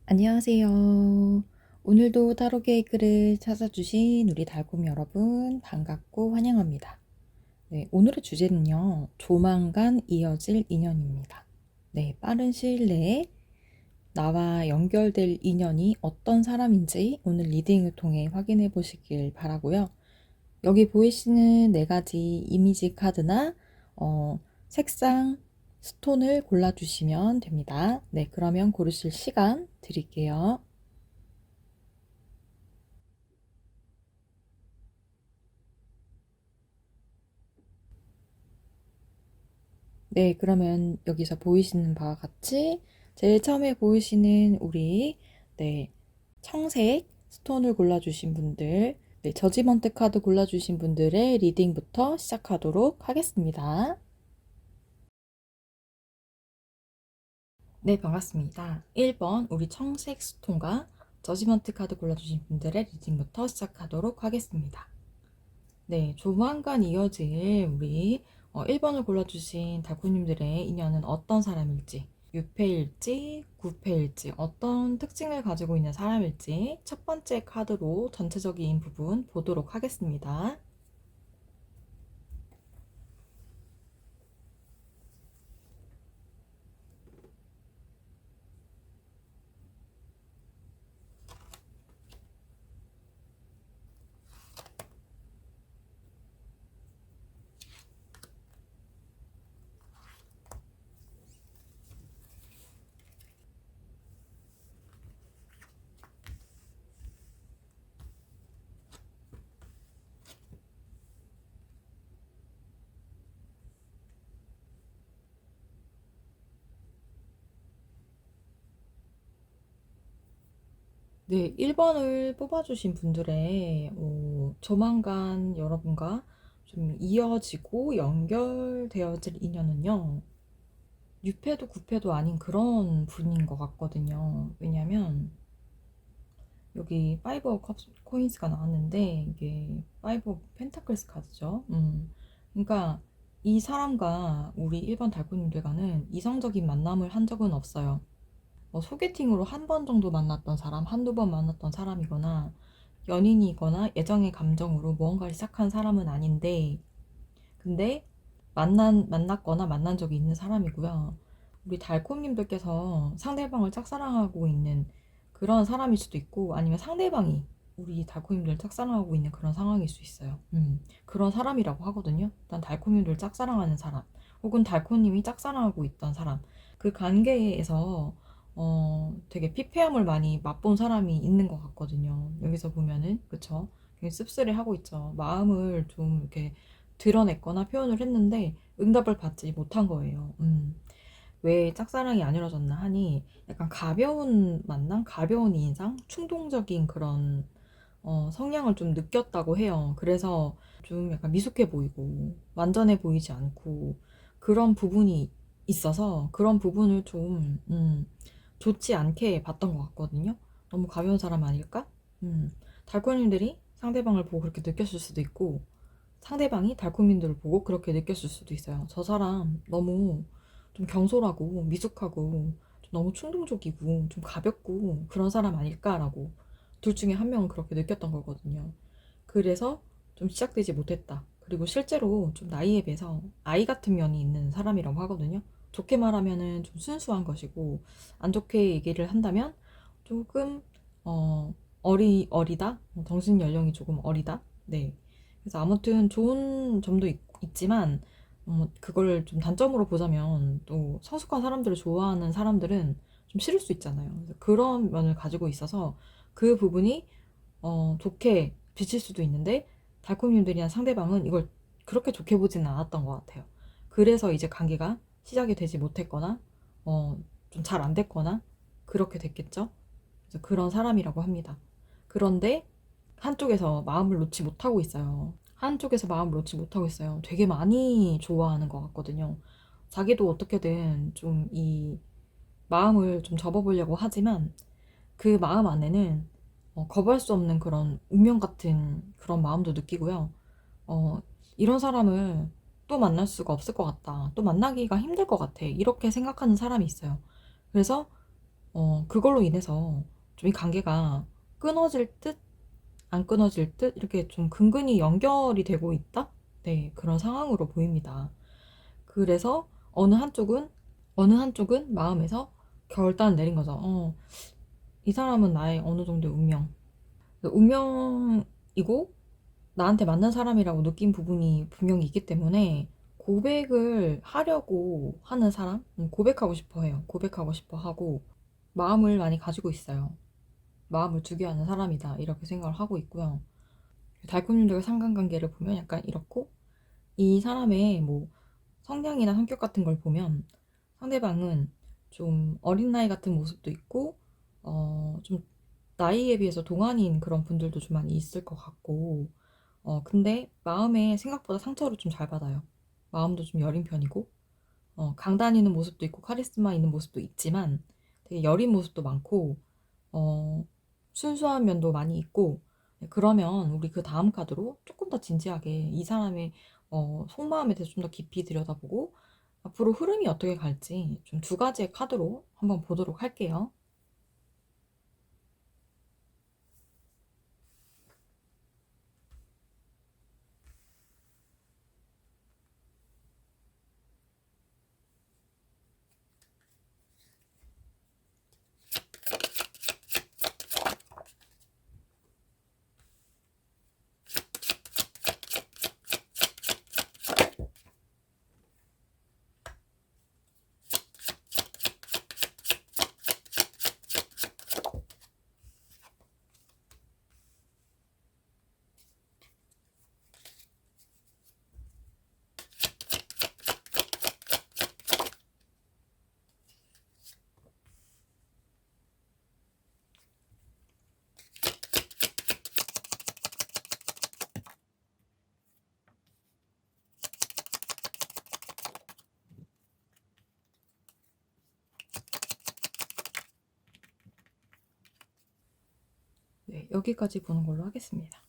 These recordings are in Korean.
안녕하세요. 오늘도 타로 케이크를 찾아주신 우리 달콤 여러분 반갑고 환영합니다. 네, 오늘의 주제는요. 조만간 이어질 인연입니다. 네, 빠른 시일 내에 나와 연결될 인연이 어떤 사람인지 오늘 리딩을 통해 확인해 보시길 바라고요. 여기 보이시는 네 가지 이미지 카드나 색상, 스톤을 골라주시면 됩니다. 네, 그러면 고르실 시간 드릴게요. 네, 그러면 여기서 보이시는 바와 같이 제일 처음에 보이시는 우리 네, 청색 스톤을 골라주신 분들, 네, 저지먼트 카드 골라주신 분들의 리딩부터 시작하도록 하겠습니다. 네, 반갑습니다. 1번 우리 청색 스톤과 저지먼트 카드 골라주신 분들의 리딩부터 시작하도록 하겠습니다. 네, 조만간 이어질 우리 1번을 골라주신 달코님들의 인연은 어떤 사람일지, 유패일지, 구패일지, 어떤 특징을 가지고 있는 사람일지 첫 번째 카드로 전체적인 부분 보도록 하겠습니다. 네, 1번을 뽑아주신 분들의 조만간 여러분과 좀 이어지고 연결되어질 인연은요. 유패도 구패도 아닌 그런 분인 것 같거든요. 왜냐면 여기 파이브 오브 코인스가 나왔는데 이게 파이브 오브 펜타클스 카드죠. 그러니까 이 사람과 우리 1번 달코님들과는 이성적인 만남을 한 적은 없어요. 뭐 소개팅으로 한 번 정도 만났던 사람, 한두 번 만났던 사람이거나 연인이거나 애정의 감정으로 무언가를 시작한 사람은 아닌데 근데 만났거나 만난 적이 있는 사람이고요. 우리 달콤님들께서 상대방을 짝사랑하고 있는 그런 사람일 수도 있고 아니면 상대방이 우리 달콤님들 짝사랑하고 있는 그런 상황일 수 있어요. 그런 사람이라고 하거든요. 일단 달콤님들 짝사랑하는 사람 혹은 달콤님이 짝사랑하고 있던 사람 그 관계에서 되게 피폐함을 많이 맛본 사람이 있는 것 같거든요. 여기서 보면은 그쵸? 되게 씁쓸해하고 있죠. 마음을 좀 이렇게 드러냈거나 표현을 했는데 응답을 받지 못한 거예요. 왜 짝사랑이 안 이루어졌나 하니 약간 가벼운 만남, 가벼운 인상, 충동적인 그런 성향을 좀 느꼈다고 해요. 그래서 좀 약간 미숙해 보이고 완전해 보이지 않고 그런 부분이 있어서 그런 부분을 좀 좋지 않게 봤던 것 같거든요. 너무 가벼운 사람 아닐까? 달코님들이 상대방을 보고 그렇게 느꼈을 수도 있고 상대방이 달콤님들을 보고 그렇게 느꼈을 수도 있어요. 저 사람 너무 좀 경솔하고 미숙하고 좀 너무 충동적이고 좀 가볍고 그런 사람 아닐까라고 둘 중에 한 명은 그렇게 느꼈던 거거든요. 그래서 좀 시작되지 못했다. 그리고 실제로 좀 나이에 비해서 아이 같은 면이 있는 사람이라고 하거든요. 좋게 말하면은 좀 순수한 것이고 안 좋게 얘기를 한다면 조금 어리다. 정신 연령이 조금 어리다. 네. 그래서 아무튼 좋은 점도 있지만 그걸 좀 단점으로 보자면 또 성숙한 사람들을 좋아하는 사람들은 좀 싫을 수 있잖아요. 그래서 그런 면을 가지고 있어서 그 부분이 좋게 비칠 수도 있는데 달콤님들이나 상대방은 이걸 그렇게 좋게 보지는 않았던 것 같아요. 그래서 이제 관계가 시작이 되지 못했거나 좀 잘 안 됐거나 그렇게 됐겠죠. 그래서 그런 사람이라고 합니다. 그런데 한쪽에서 마음을 놓지 못하고 있어요. 한쪽에서 마음을 놓지 못하고 있어요. 되게 많이 좋아하는 것 같거든요. 자기도 어떻게든 좀 이 마음을 좀 접어보려고 하지만 그 마음 안에는 거부할 수 없는 그런 운명 같은 그런 마음도 느끼고요. 어, 이런 사람을 또 만날 수가 없을 것 같다. 또 만나기가 힘들 것 같아. 이렇게 생각하는 사람이 있어요. 그래서 그걸로 인해서 좀 이 관계가 끊어질 듯, 안 끊어질 듯, 이렇게 좀 근근히 연결이 되고 있다? 네, 그런 상황으로 보입니다. 그래서 어느 한쪽은 마음에서 결단을 내린 거죠. 이 사람은 나의 어느 정도의 운명이고, 나한테 맞는 사람이라고 느낀 부분이 분명히 있기 때문에 고백을 하려고 하는 사람? 고백하고 싶어 해요. 고백하고 싶어 하고 마음을 많이 가지고 있어요. 마음을 두게 하는 사람이다. 이렇게 생각을 하고 있고요. 달콤님들과 상관관계를 보면 약간 이렇고, 이 사람의 뭐 성향이나 성격 같은 걸 보면 상대방은 좀 어린 나이 같은 모습도 있고, 좀 나이에 비해서 동안인 그런 분들도 좀 많이 있을 것 같고, 근데 마음에 생각보다 상처를 좀 잘 받아요. 마음도 좀 여린 편이고, 강단 있는 모습도 있고, 카리스마 있는 모습도 있지만, 되게 여린 모습도 많고, 어, 순수한 면도 많이 있고, 네, 그러면 우리 그 다음 카드로 조금 더 진지하게 이 사람의 속마음에 대해서 좀 더 깊이 들여다보고, 앞으로 흐름이 어떻게 갈지 좀 두 가지의 카드로 한번 보도록 할게요. 네, 여기까지 보는 걸로 하겠습니다.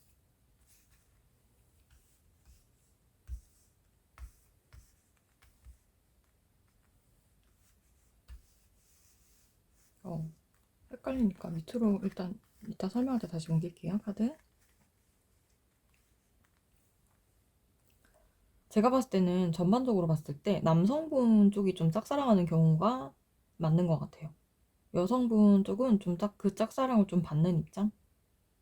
헷갈리니까 밑으로 일단 이따 설명할 때 다시 옮길게요, 카드. 제가 봤을 때는 전반적으로 봤을 때 남성분 쪽이 좀 짝사랑하는 경우가 맞는 것 같아요. 여성분 쪽은 좀 그 짝사랑을 좀 받는 입장?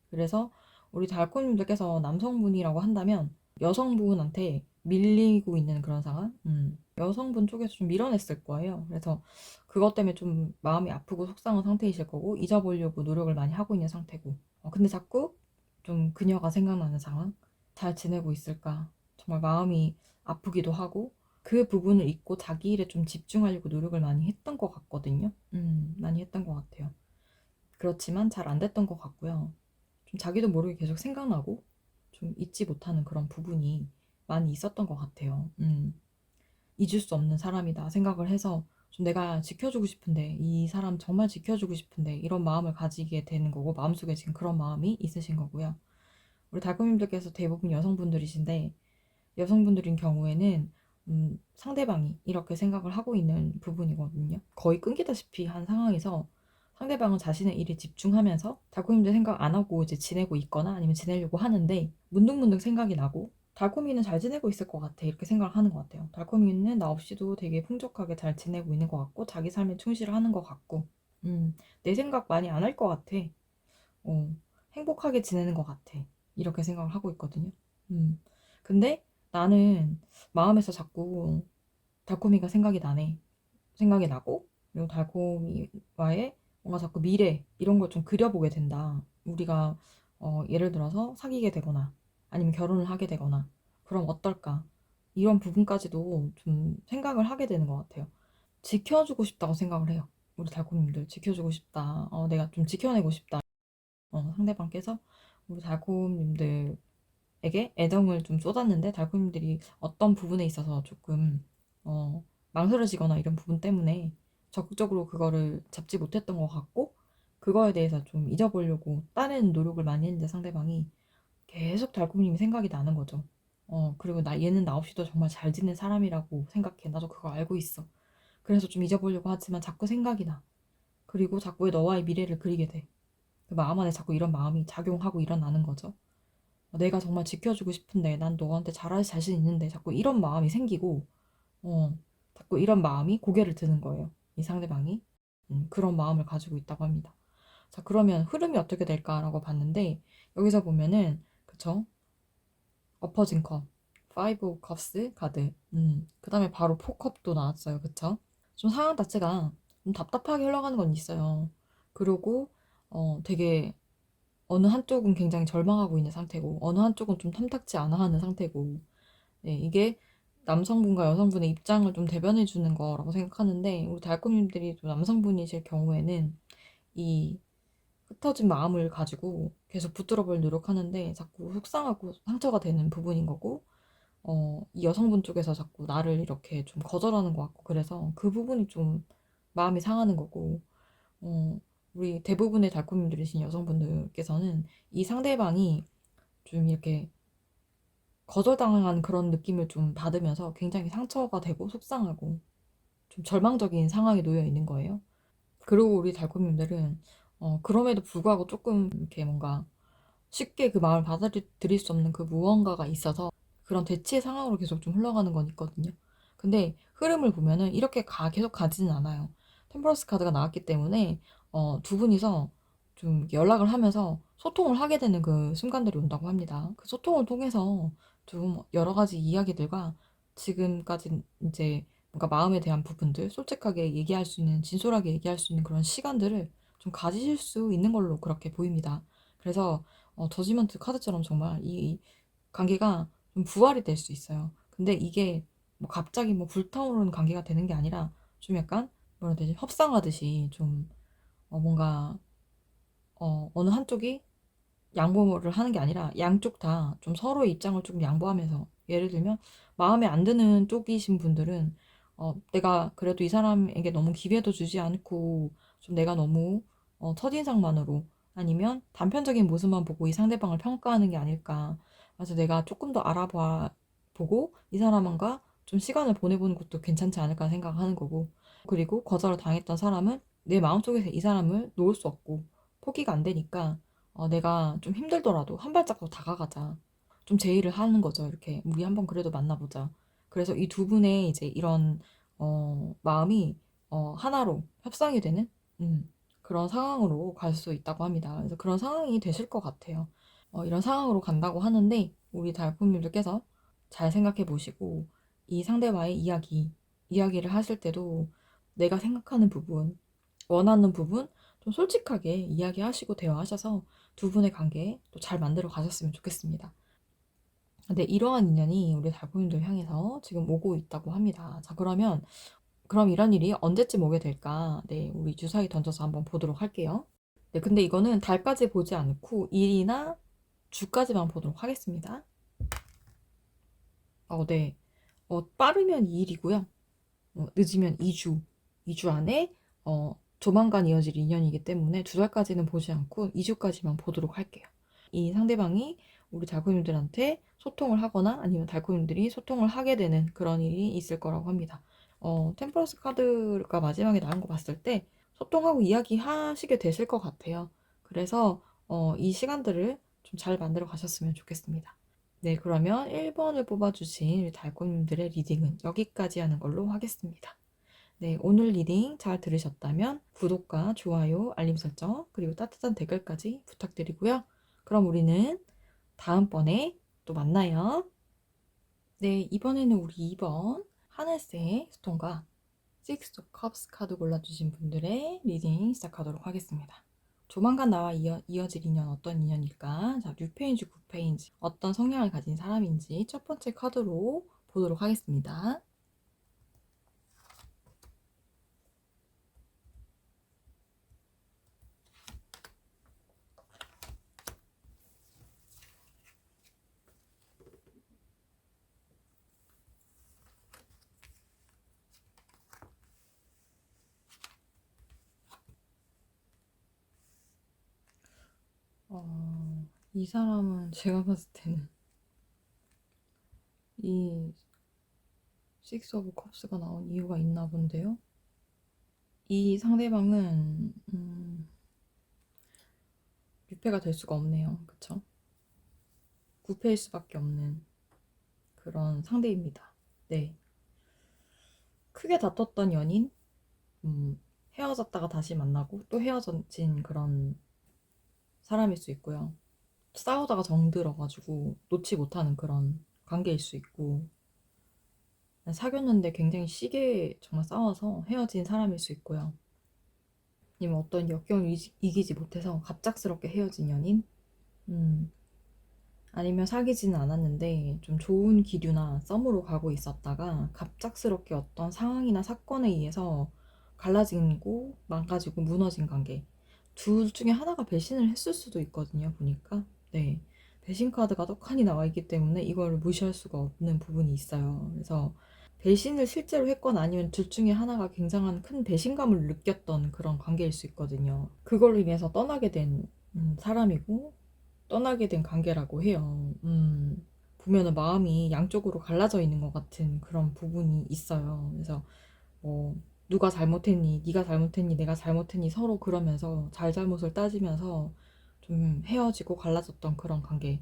그래서 우리 달코님들께서 남성분이라고 한다면 여성분한테 밀리고 있는 그런 상황? 여성분 쪽에서 좀 밀어냈을 거예요. 그래서 그것 때문에 좀 마음이 아프고 속상한 상태이실 거고, 잊어보려고 노력을 많이 하고 있는 상태고. 근데 자꾸 좀 그녀가 생각나는 상황? 잘 지내고 있을까? 정말 마음이 아프기도 하고, 그 부분을 잊고 자기 일에 좀 집중하려고 노력을 많이 했던 것 같거든요. 많이 했던 것 같아요. 그렇지만 잘 안 됐던 것 같고요. 좀 자기도 모르게 계속 생각나고 좀 잊지 못하는 그런 부분이 많이 있었던 것 같아요. 잊을 수 없는 사람이다 생각을 해서 좀 내가 지켜주고 싶은데, 이 사람 정말 지켜주고 싶은데 이런 마음을 가지게 되는 거고, 마음속에 지금 그런 마음이 있으신 거고요. 우리 달콤님들께서 대부분 여성분들이신데, 여성분들인 경우에는 상대방이 이렇게 생각을 하고 있는 부분이거든요. 거의 끊기다시피 한 상황에서 상대방은 자신의 일에 집중하면서 달콤이도 생각 안 하고 이제 지내고 있거나 아니면 지내려고 하는데, 문득문득 생각이 나고 달콤이는 잘 지내고 있을 것 같아 이렇게 생각을 하는 것 같아요. 달콤이는 나 없이도 되게 풍족하게 잘 지내고 있는 것 같고, 자기 삶에 충실하는 것 같고, 내 생각 많이 안 할 것 같아. 어, 행복하게 지내는 것 같아. 이렇게 생각을 하고 있거든요. 음. 근데 나는 마음에서 자꾸 달콤이가 생각이 나네. 생각이 나고, 그리고 달콤이와의 뭔가 자꾸 미래, 이런 걸 좀 그려보게 된다. 우리가, 예를 들어서 사귀게 되거나, 아니면 결혼을 하게 되거나, 그럼 어떨까? 이런 부분까지도 좀 생각을 하게 되는 것 같아요. 지켜주고 싶다고 생각을 해요. 우리 달콤님들, 지켜주고 싶다. 내가 좀 지켜내고 싶다. 상대방께서 우리 달콤님들에게 애정을 좀 쏟았는데, 달콤님들이 어떤 부분에 있어서 조금 망설여지거나 이런 부분 때문에 적극적으로 그거를 잡지 못했던 것 같고, 그거에 대해서 좀 잊어보려고 다른 노력을 많이 했는데, 상대방이 계속 달콤님이 생각이 나는 거죠. 그리고 얘는 나 없이도 정말 잘 지낸 사람이라고 생각해. 나도 그거 알고 있어. 그래서 좀 잊어보려고 하지만 자꾸 생각이 나. 그리고 자꾸 왜 너와의 미래를 그리게 돼. 그 마음 안에 자꾸 이런 마음이 작용하고 일어나는 거죠. 내가 정말 지켜주고 싶은데 난 너한테 잘할 자신 있는데 자꾸 이런 마음이 생기고 자꾸 이런 마음이 고개를 드는 거예요. 이 상대방이 그런 마음을 가지고 있다고 합니다. 자, 그러면 흐름이 어떻게 될까라고 봤는데 여기서 보면은 그쵸? 엎어진 컵, 파이브 오브 컵스 카드. 그다음에 바로 포컵도 나왔어요. 그쵸? 좀 상황 자체가 좀 답답하게 흘러가는 건 있어요. 그리고 되게 어느 한쪽은 굉장히 절망하고 있는 상태고 어느 한쪽은 좀 탐탁지 않아 하는 상태고 네, 이게 남성분과 여성분의 입장을 좀 대변해 주는 거라고 생각하는데 우리 달콤님들이 또 남성분이실 경우에는 이 흩어진 마음을 가지고 계속 붙들어 볼 노력하는데 자꾸 속상하고 상처가 되는 부분인 거고 이 여성분 쪽에서 자꾸 나를 이렇게 좀 거절하는 것 같고 그래서 그 부분이 좀 마음이 상하는 거고 어, 우리 대부분의 달콤님들이신 여성분들께서는 이 상대방이 좀 이렇게 거절당한 그런 느낌을 좀 받으면서 굉장히 상처가 되고 속상하고 좀 절망적인 상황에 놓여 있는 거예요. 그리고 우리 달콤님들은 그럼에도 불구하고 조금 이렇게 뭔가 쉽게 그 마음을 받아들일 수 없는 그 무언가가 있어서 그런 대치 상황으로 계속 좀 흘러가는 건 있거든요. 근데 흐름을 보면은 이렇게 계속 가지는 않아요. 템퍼런스 카드가 나왔기 때문에 두 분이서 좀 연락을 하면서 소통을 하게 되는 그 순간들이 온다고 합니다. 그 소통을 통해서 좀 여러 가지 이야기들과 지금까지 이제 뭔가 마음에 대한 부분들 솔직하게 얘기할 수 있는 진솔하게 얘기할 수 있는 그런 시간들을 좀 가지실 수 있는 걸로 그렇게 보입니다. 그래서 저지먼트 카드처럼 정말 이 관계가 좀 부활이 될 수 있어요. 근데 이게 뭐 갑자기 뭐 불타오르는 관계가 되는 게 아니라 좀 약간 뭐라 해야 되지? 협상하듯이 좀 뭔가 어느 한쪽이 양보를 하는 게 아니라 양쪽 다 좀 서로의 입장을 조금 양보하면서 예를 들면 마음에 안 드는 쪽이신 분들은 내가 그래도 이 사람에게 너무 기회도 주지 않고 좀 내가 너무 첫인상만으로 아니면 단편적인 모습만 보고 이 상대방을 평가하는 게 아닐까. 그래서 내가 조금 더 알아봐 보고 이 사람과 좀 시간을 보내보는 것도 괜찮지 않을까 생각하는 거고. 그리고 거절을 당했던 사람은 내 마음속에서 이 사람을 놓을 수 없고 포기가 안 되니까 내가 좀 힘들더라도 한 발짝 더 다가가자. 좀 제의를 하는 거죠. 이렇게 우리 한번 그래도 만나보자. 그래서 이 두 분의 이제 이런 마음이 하나로 협상이 되는 그런 상황으로 갈 수 있다고 합니다. 그래서 그런 상황이 되실 것 같아요. 이런 상황으로 간다고 하는데 우리 달콤님들께서 잘 생각해 보시고 이 상대와의 이야기를 하실 때도 내가 생각하는 부분, 원하는 부분 좀 솔직하게 이야기하시고 대화하셔서 두 분의 관계 또 잘 만들어 가셨으면 좋겠습니다. 네, 이러한 인연이 우리 달콤님들 향해서 지금 오고 있다고 합니다. 자, 그럼 이런 일이 언제쯤 오게 될까? 네, 우리 주사위 던져서 한번 보도록 할게요. 네, 근데 이거는 달까지 보지 않고 일이나 주까지만 보도록 하겠습니다. 네. 빠르면 2일이고요. 늦으면 2주. 2주 안에 조만간 이어질 인연이기 때문에 2달까지는 보지 않고 2주까지만 보도록 할게요. 이 상대방이 우리 달콤님들한테 소통을 하거나 아니면 달콤님들이 소통을 하게 되는 그런 일이 있을 거라고 합니다. 템퍼런스 카드가 마지막에 나온 거 봤을 때 소통하고 이야기하시게 되실 것 같아요. 그래서 이 시간들을 좀 잘 만들어 가셨으면 좋겠습니다. 네, 그러면 1번을 뽑아주신 우리 달콤님들의 리딩은 여기까지 하는 걸로 하겠습니다. 네, 오늘 리딩 잘 들으셨다면 구독과 좋아요, 알림 설정, 그리고 따뜻한 댓글까지 부탁드리고요. 그럼 우리는 다음번에 또 만나요. 네, 이번에는 우리 2번 하늘색 스톤과 Six of Cups 카드 골라주신 분들의 리딩 시작하도록 하겠습니다. 조만간 나와 이어질 인연 어떤 인연일까? 자, 뉴페인지, 구페인지 어떤 성향을 가진 사람인지 첫 번째 카드로 보도록 하겠습니다. 이 사람은 제가 봤을 때는 이 식스 오브 컵스가 나온 이유가 있나 본데요. 이 상대방은 부패가 될 수가 없네요. 그쵸? 부패일 수밖에 없는 그런 상대입니다. 네. 크게 다퉜던 연인, 헤어졌다가 다시 만나고 또 헤어진 그런 사람일 수 있고요. 싸우다가 정들어가지고 놓지 못하는 그런 관계일 수 있고, 사귀었는데 굉장히 시게 정말 싸워서 헤어진 사람일 수 있고요. 아니면 어떤 역경을 이기지 못해서 갑작스럽게 헤어진 연인? 아니면 사귀지는 않았는데 좀 좋은 기류나 썸으로 가고 있었다가 갑작스럽게 어떤 상황이나 사건에 의해서 갈라지고 망가지고 무너진 관계. 둘 중에 하나가 배신을 했을 수도 있거든요, 보니까. 네. 배신 카드가 떡하니 나와 있기 때문에 이걸 무시할 수가 없는 부분이 있어요. 그래서 배신을 실제로 했거나 아니면 둘 중에 하나가 굉장한 큰 배신감을 느꼈던 그런 관계일 수 있거든요. 그걸로 인해서 떠나게 된 사람이고 떠나게 된 관계라고 해요. 보면은 마음이 양쪽으로 갈라져 있는 것 같은 그런 부분이 있어요. 그래서 뭐 누가 잘못했니, 네가 잘못했니, 내가 잘못했니 서로 그러면서 잘잘못을 따지면서 좀 헤어지고 갈라졌던 그런 관계.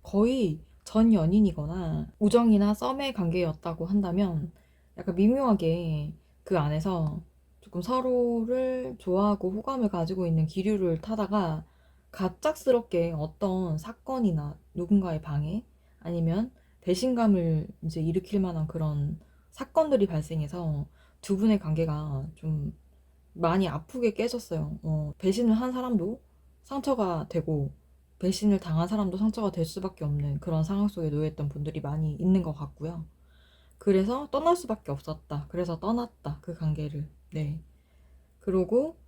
거의 전 연인이거나 우정이나 썸의 관계였다고 한다면 약간 미묘하게 그 안에서 조금 서로를 좋아하고 호감을 가지고 있는 기류를 타다가 갑작스럽게 어떤 사건이나 누군가의 방해 아니면 배신감을 이제 일으킬 만한 그런 사건들이 발생해서 두 분의 관계가 좀 많이 아프게 깨졌어요. 배신을 한 사람도 상처가 되고 배신을 당한 사람도 상처가 될 수밖에 없는 그런 상황 속에 놓여있던 분들이 많이 있는 것 같고요. 그래서 떠날 수밖에 없었다. 그래서 떠났다. 그 관계를. 네. 그러고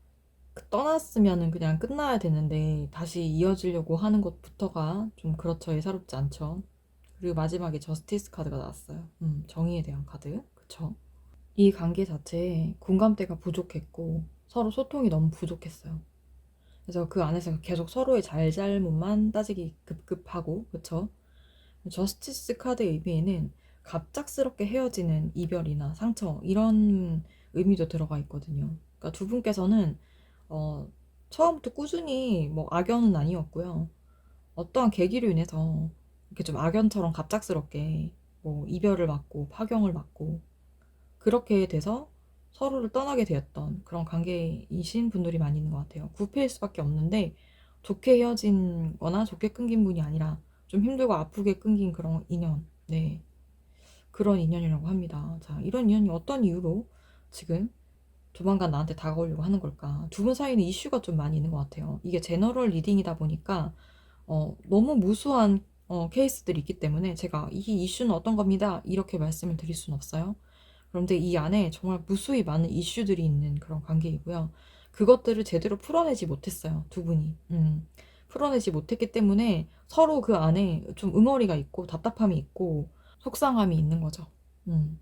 떠났으면은 그냥 끝나야 되는데 다시 이어지려고 하는 것부터가 좀 그렇죠. 예사롭지 않죠. 그리고 마지막에 저스티스 카드가 나왔어요. 정의에 대한 카드. 그쵸? 이 관계 자체에 공감대가 부족했고 서로 소통이 너무 부족했어요. 그래서 그 안에서 계속 서로의 잘잘못만 따지기 급급하고, 그쵸? 저스티스 카드의 의미에는 갑작스럽게 헤어지는 이별이나 상처 이런 의미도 들어가 있거든요. 그러니까 두 분께서는 어, 처음부터 꾸준히 뭐 악연은 아니었고요. 어떠한 계기로 인해서 이렇게 좀 악연처럼 갑작스럽게 뭐 이별을 맞고 파경을 맞고 그렇게 돼서 서로를 떠나게 되었던 그런 관계이신 분들이 많이 있는 것 같아요. 구패일 수밖에 없는데 좋게 헤어진 거나 좋게 끊긴 분이 아니라 좀 힘들고 아프게 끊긴 그런 인연. 네. 그런 인연이라고 합니다. 자, 이런 인연이 어떤 이유로 지금 조만간 나한테 다가오려고 하는 걸까? 두 분 사이는 이슈가 좀 많이 있는 것 같아요. 이게 제너럴 리딩이다 보니까 너무 무수한 케이스들이 있기 때문에 제가 이 이슈는 어떤 겁니다. 이렇게 말씀을 드릴 수는 없어요. 그런데 이 안에 정말 무수히 많은 이슈들이 있는 그런 관계이고요. 그것들을 제대로 풀어내지 못했어요. 두 분이. 풀어내지 못했기 때문에 서로 그 안에 좀 응어리가 있고 답답함이 있고 속상함이 있는 거죠. 음.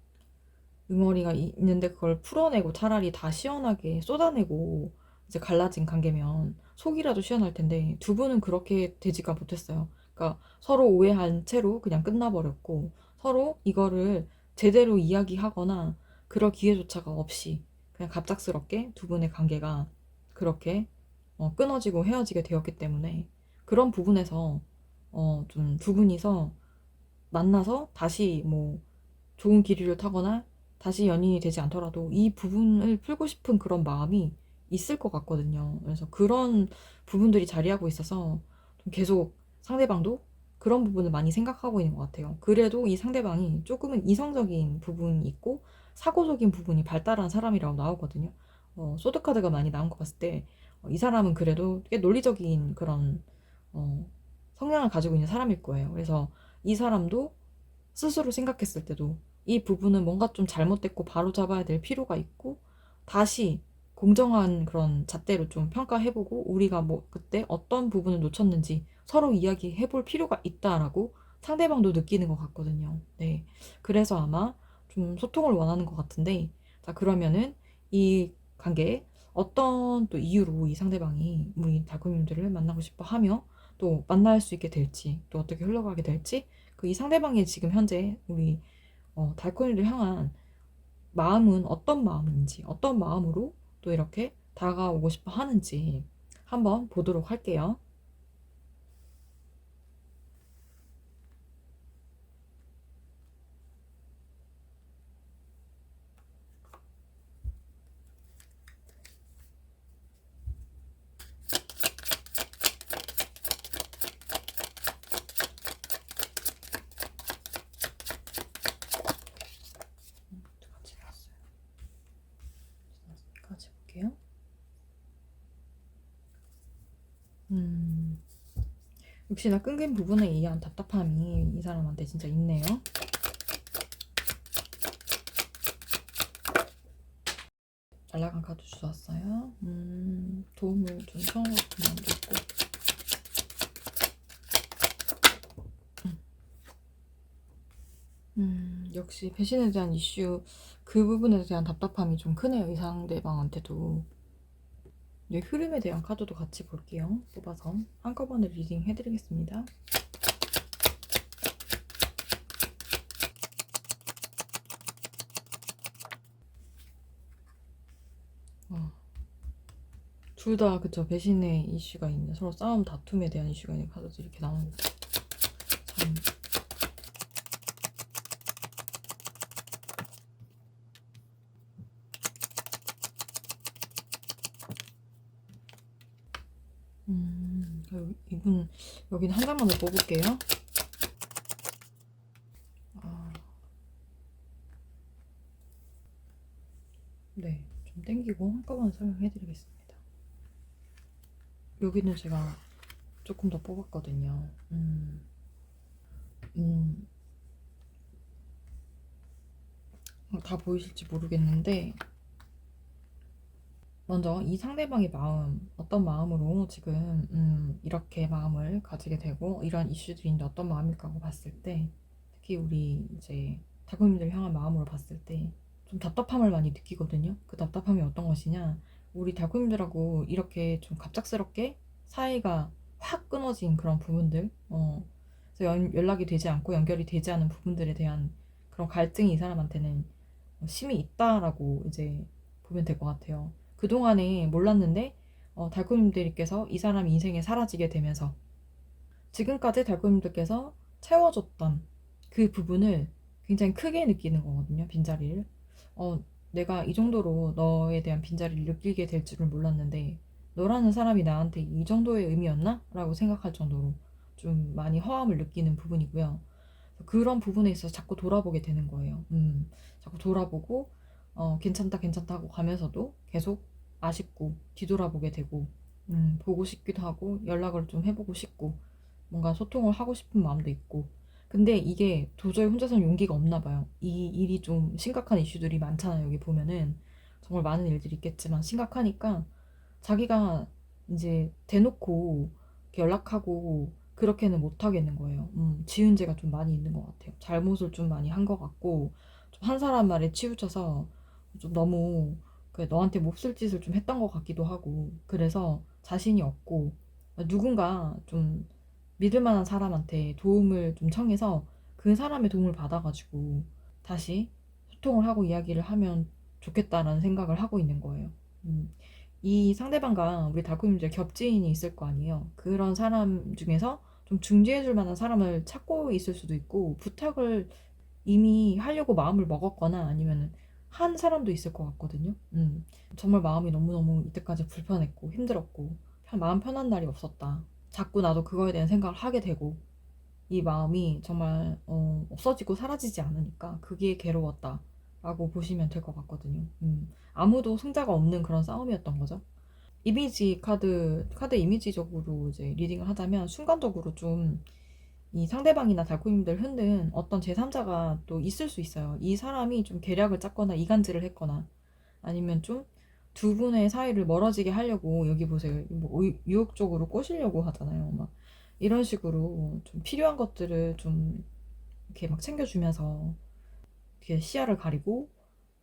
응어리가 있는데 그걸 풀어내고 차라리 다 시원하게 쏟아내고 이제 갈라진 관계면 속이라도 시원할 텐데 두 분은 그렇게 되지가 못했어요. 그러니까 서로 오해한 채로 그냥 끝나버렸고 서로 이거를 제대로 이야기하거나 그럴 기회조차가 없이 그냥 갑작스럽게 두 분의 관계가 그렇게 끊어지고 헤어지게 되었기 때문에 그런 부분에서 좀 두 분이서 만나서 다시 뭐 좋은 기류를 타거나 다시 연인이 되지 않더라도 이 부분을 풀고 싶은 그런 마음이 있을 것 같거든요. 그래서 그런 부분들이 자리하고 있어서 좀 계속 상대방도 그런 부분을 많이 생각하고 있는 것 같아요. 그래도 이 상대방이 조금은 이성적인 부분이 있고 사고적인 부분이 발달한 사람이라고 나오거든요. 소드카드가 많이 나온 것 봤을 때 이 사람은 그래도 꽤 논리적인 그런 어, 성향을 가지고 있는 사람일 거예요. 그래서 이 사람도 스스로 생각했을 때도 이 부분은 뭔가 좀 잘못됐고 바로잡아야 될 필요가 있고 다시 공정한 그런 잣대로 좀 평가해보고 우리가 뭐 그때 어떤 부분을 놓쳤는지 서로 이야기해볼 필요가 있다라고 상대방도 느끼는 것 같거든요. 네. 그래서 아마 좀 소통을 원하는 것 같은데 자 그러면은 이 관계에 어떤 또 이유로 이 상대방이 우리 달콤님들을 만나고 싶어 하며 또 만날 수 있게 될지 또 어떻게 흘러가게 될지 그 이 상대방의 지금 현재 우리 달콤이를 향한 마음은 어떤 마음인지 어떤 마음으로 또 이렇게 다가오고 싶어 하는지 한번 보도록 할게요. 역시나 끊긴 부분에 의한 답답함이 이 사람한테 진짜 있네요. 날라간 카드 주웠어요. 도움을 좀 청하고 그만도 있고. 역시 배신에 대한 이슈, 그 부분에 대한 답답함이 좀 크네요. 이 상대방한테도. 네, 흐름에 대한 카드도 같이 볼게요. 뽑아서 한꺼번에 리딩 해드리겠습니다. 둘 다 그쵸, 배신의 이슈가 있는, 서로 싸움 다툼에 대한 이슈가 있는 카드들이 이렇게 나오는 거. 참. 이분 여기는 한 장만 더 뽑을게요. 네, 좀 땡기고 한꺼번에 설명해드리겠습니다. 여기는 제가 조금 더 뽑았거든요. 다 보이실지 모르겠는데, 먼저 이 상대방의 마음, 어떤 마음으로 지금 이렇게 마음을 가지게 되고 이런 이슈들인데 어떤 마음일까 봤을 때, 특히 우리 이제 달콤님들 향한 마음으로 봤을 때 좀 답답함을 많이 느끼거든요. 그 답답함이 어떤 것이냐, 우리 달콤님들하고 이렇게 좀 갑작스럽게 사이가 확 끊어진 그런 부분들, 그래서 연락이 되지 않고 연결이 되지 않은 부분들에 대한 그런 갈증이 이 사람한테는 심히 있다라고 이제 보면 될 것 같아요. 그동안에 몰랐는데 달콤님들께서 이 사람 인생에 사라지게 되면서 지금까지 달콤님들께서 채워줬던 그 부분을 굉장히 크게 느끼는 거거든요. 빈자리를. 내가 이 정도로 너에 대한 빈자리를 느끼게 될 줄은 몰랐는데 너라는 사람이 나한테 이 정도의 의미였나? 라고 생각할 정도로 좀 많이 허함을 느끼는 부분이고요. 그런 부분에 있어서 자꾸 돌아보게 되는 거예요. 자꾸 돌아보고 괜찮다 괜찮다 하고 가면서도 계속 아쉽고 뒤돌아보게 되고 보고 싶기도 하고 연락을 좀 해보고 싶고 뭔가 소통을 하고 싶은 마음도 있고, 근데 이게 도저히 혼자서는 용기가 없나 봐요. 이 일이 좀 심각한 이슈들이 많잖아요. 여기 보면은 정말 많은 일들이 있겠지만 심각하니까 자기가 이제 대놓고 이렇게 연락하고 그렇게는 못 하겠는 거예요. 지은 죄가 좀 많이 있는 것 같아요. 잘못을 좀 많이 한 것 같고, 좀 한 사람 말에 치우쳐서 좀 너무 너한테 몹쓸 짓을 좀 했던 것 같기도 하고, 그래서 자신이 없고, 누군가 좀 믿을 만한 사람한테 도움을 좀 청해서 그 사람의 도움을 받아가지고 다시 소통을 하고 이야기를 하면 좋겠다라는 생각을 하고 있는 거예요. 이 상대방과 우리 달콤님들 겹지인이 있을 거 아니에요. 그런 사람 중에서 좀 중재해줄 만한 사람을 찾고 있을 수도 있고, 부탁을 이미 하려고 마음을 먹었거나 아니면 한 사람도 있을 것 같거든요. 정말 마음이 너무너무 이때까지 불편했고 힘들었고 마음 편한 날이 없었다. 자꾸 나도 그거에 대한 생각을 하게 되고 이 마음이 정말 없어지고 사라지지 않으니까 그게 괴로웠다 라고 보시면 될 것 같거든요. 아무도 승자가 없는 그런 싸움이었던 거죠. 이미지 카드 이미지적으로 이제 리딩을 하자면 순간적으로 좀 이 상대방이나 달콤님들 흔든 어떤 제3자가 또 있을 수 있어요. 이 사람이 좀 계략을 짰거나 이간질을 했거나 아니면 좀 두 분의 사이를 멀어지게 하려고, 여기 보세요. 뭐 유혹적으로 꼬시려고 하잖아요. 막 이런 식으로 좀 필요한 것들을 좀 이렇게 막 챙겨주면서 이렇게 시야를 가리고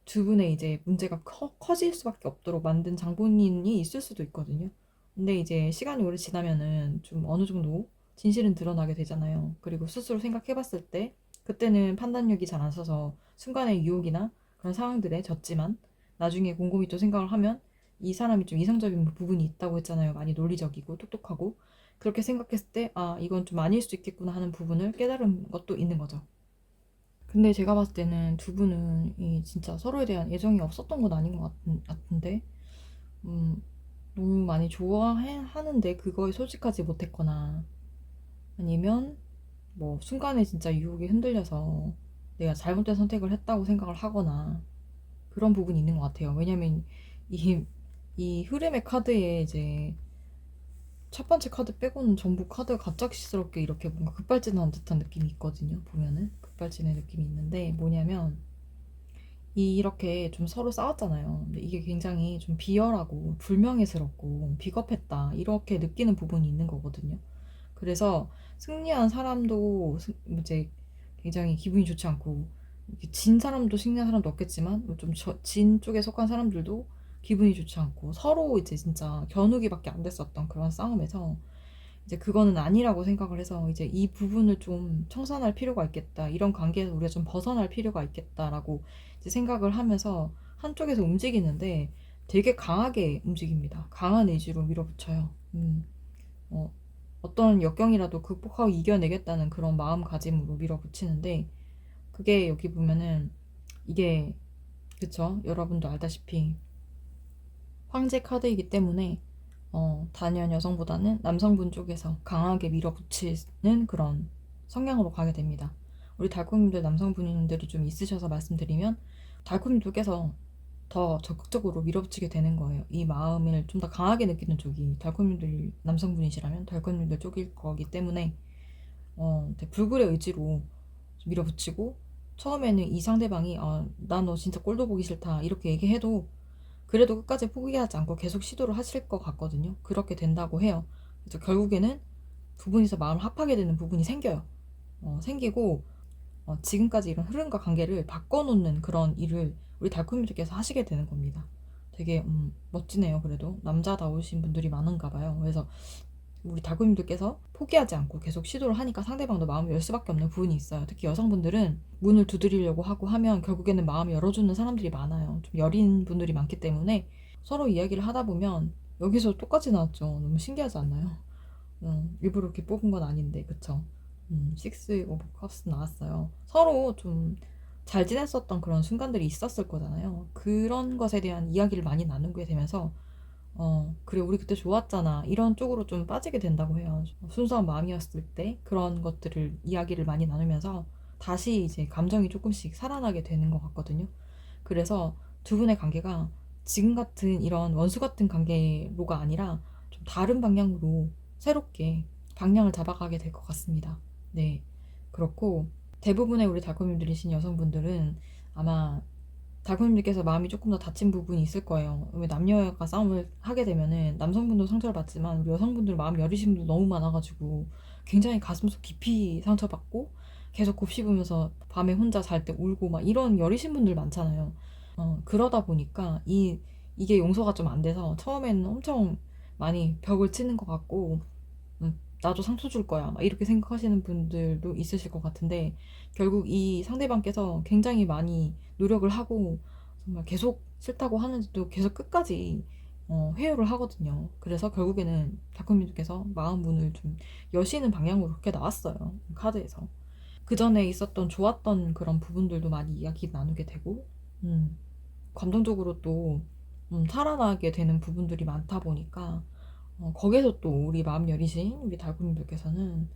두 분의 이제 문제가 커질 수밖에 없도록 만든 장본인이 있을 수도 있거든요. 근데 이제 시간이 오래 지나면은 좀 어느 정도 진실은 드러나게 되잖아요. 그리고 스스로 생각해봤을 때 그때는 판단력이 잘 안 서서 순간의 유혹이나 그런 상황들에 졌지만 나중에 곰곰이 또 생각을 하면 이 사람이 좀 이성적인 부분이 있다고 했잖아요. 많이 논리적이고 똑똑하고, 그렇게 생각했을 때 아, 이건 좀 아닐 수 있겠구나 하는 부분을 깨달은 것도 있는 거죠. 근데 제가 봤을 때는 두 분은 이 진짜 서로에 대한 애정이 없었던 건 아닌 것 같은데, 음, 너무 많이 좋아하는데 그거에 솔직하지 못했거나, 아니면 뭐 순간에 진짜 유혹에 흔들려서 내가 잘못된 선택을 했다고 생각을 하거나 그런 부분이 있는 것 같아요. 왜냐면 이, 이 흐름의 카드에 이제 첫 번째 카드 빼고는 전부 카드가 갑작스럽게 이렇게 뭔가 급발진한 듯한 느낌이 있거든요. 보면은 급발진의 느낌이 있는데 뭐냐면 이렇게 좀 서로 싸웠잖아요. 근데 이게 굉장히 좀 비열하고 불명예스럽고 비겁했다 이렇게 느끼는 부분이 있는 거거든요. 그래서 승리한 사람도 이제 굉장히 기분이 좋지 않고 진 사람도 승리한 사람도 없겠지만 좀 진 쪽에 속한 사람들도 기분이 좋지 않고 서로 이제 진짜 겨누기밖에 안 됐었던 그런 싸움에서 이제 그거는 아니라고 생각을 해서 이제 이 부분을 좀 청산할 필요가 있겠다. 이런 관계에서 우리가 좀 벗어날 필요가 있겠다라고 이제 생각을 하면서 한쪽에서 움직이는데 되게 강하게 움직입니다. 강한 의지로 밀어붙여요. 어, 어떤 역경이라도 극복하고 이겨내겠다는 그런 마음가짐으로 밀어붙이는데 그게 여기 보면은 이게 그쵸? 여러분도 알다시피 황제 카드이기 때문에 단연 여성보다는 남성분 쪽에서 강하게 밀어붙이는 그런 성향으로 가게 됩니다. 우리 달콤님들 남성분들이 좀 있으셔서 말씀드리면 달콤님들께서 더 적극적으로 밀어붙이게 되는 거예요. 이 마음을 좀 더 강하게 느끼는 쪽이 달콤님들 남성분이시라면 달콤님들 쪽일 거기 때문에 불굴의 의지로 밀어붙이고 처음에는 이 상대방이 나 너 진짜 꼴도 보기 싫다 이렇게 얘기해도 그래도 끝까지 포기하지 않고 계속 시도를 하실 것 같거든요. 그렇게 된다고 해요. 그래서 결국에는 두 분이서 마음을 합하게 되는 부분이 생겨요. 생기고 지금까지 이런 흐름과 관계를 바꿔놓는 그런 일을 우리 달콤이들께서 하시게 되는 겁니다. 되게 멋지네요. 그래도 남자다우신 분들이 많은가 봐요. 그래서 우리 달콤님들께서 포기하지 않고 계속 시도를 하니까 상대방도 마음을 열 수밖에 없는 부분이 있어요. 특히 여성분들은 문을 두드리려고 하고 하면 결국에는 마음을 열어주는 사람들이 많아요. 좀 여린 분들이 많기 때문에 서로 이야기를 하다 보면 여기서 똑같이 나왔죠. 너무 신기하지 않나요? 일부러 이렇게 뽑은 건 아닌데, 그쵸? 식스 오브 컵스 나왔어요. 서로 좀 잘 지냈었던 그런 순간들이 있었을 거잖아요. 그런 것에 대한 이야기를 많이 나누게 되면서 그래, 우리 그때 좋았잖아. 이런 쪽으로 좀 빠지게 된다고 해요. 순수한 마음이었을 때 그런 것들을 이야기를 많이 나누면서 다시 이제 감정이 조금씩 살아나게 되는 것 같거든요. 그래서 두 분의 관계가 지금 같은 이런 원수 같은 관계로가 아니라 좀 다른 방향으로 새롭게 방향을 잡아가게 될 것 같습니다. 네. 그렇고 대부분의 우리 달콤님들이신 여성분들은 아마 달콤님들께서 마음이 조금 더 다친 부분이 있을 거예요. 왜 남녀가 싸움을 하게 되면은 남성분도 상처를 받지만 우리 여성분들 마음 여리신 분들 너무 많아가지고 굉장히 가슴속 깊이 상처받고 계속 곱씹으면서 밤에 혼자 잘 때 울고 막 이런 여리신 분들 많잖아요. 그러다 보니까 이게 용서가 좀 안 돼서 처음에는 엄청 많이 벽을 치는 것 같고 나도 상처 줄 거야 막 이렇게 생각하시는 분들도 있으실 것 같은데 결국 이 상대방께서 굉장히 많이 노력을 하고 정말 계속 싫다고 하는데도 계속 끝까지 회유를 하거든요. 그래서 결국에는 다크민님께서 마음 문을 좀 여시는 방향으로 그렇게 나왔어요. 카드에서. 그 전에 있었던 좋았던 그런 부분들도 많이 이야기 나누게 되고, 감정적으로 또 살아나게 되는 부분들이 많다 보니까, 거기서 또 우리 마음 여리신 우리 달콤님들께서는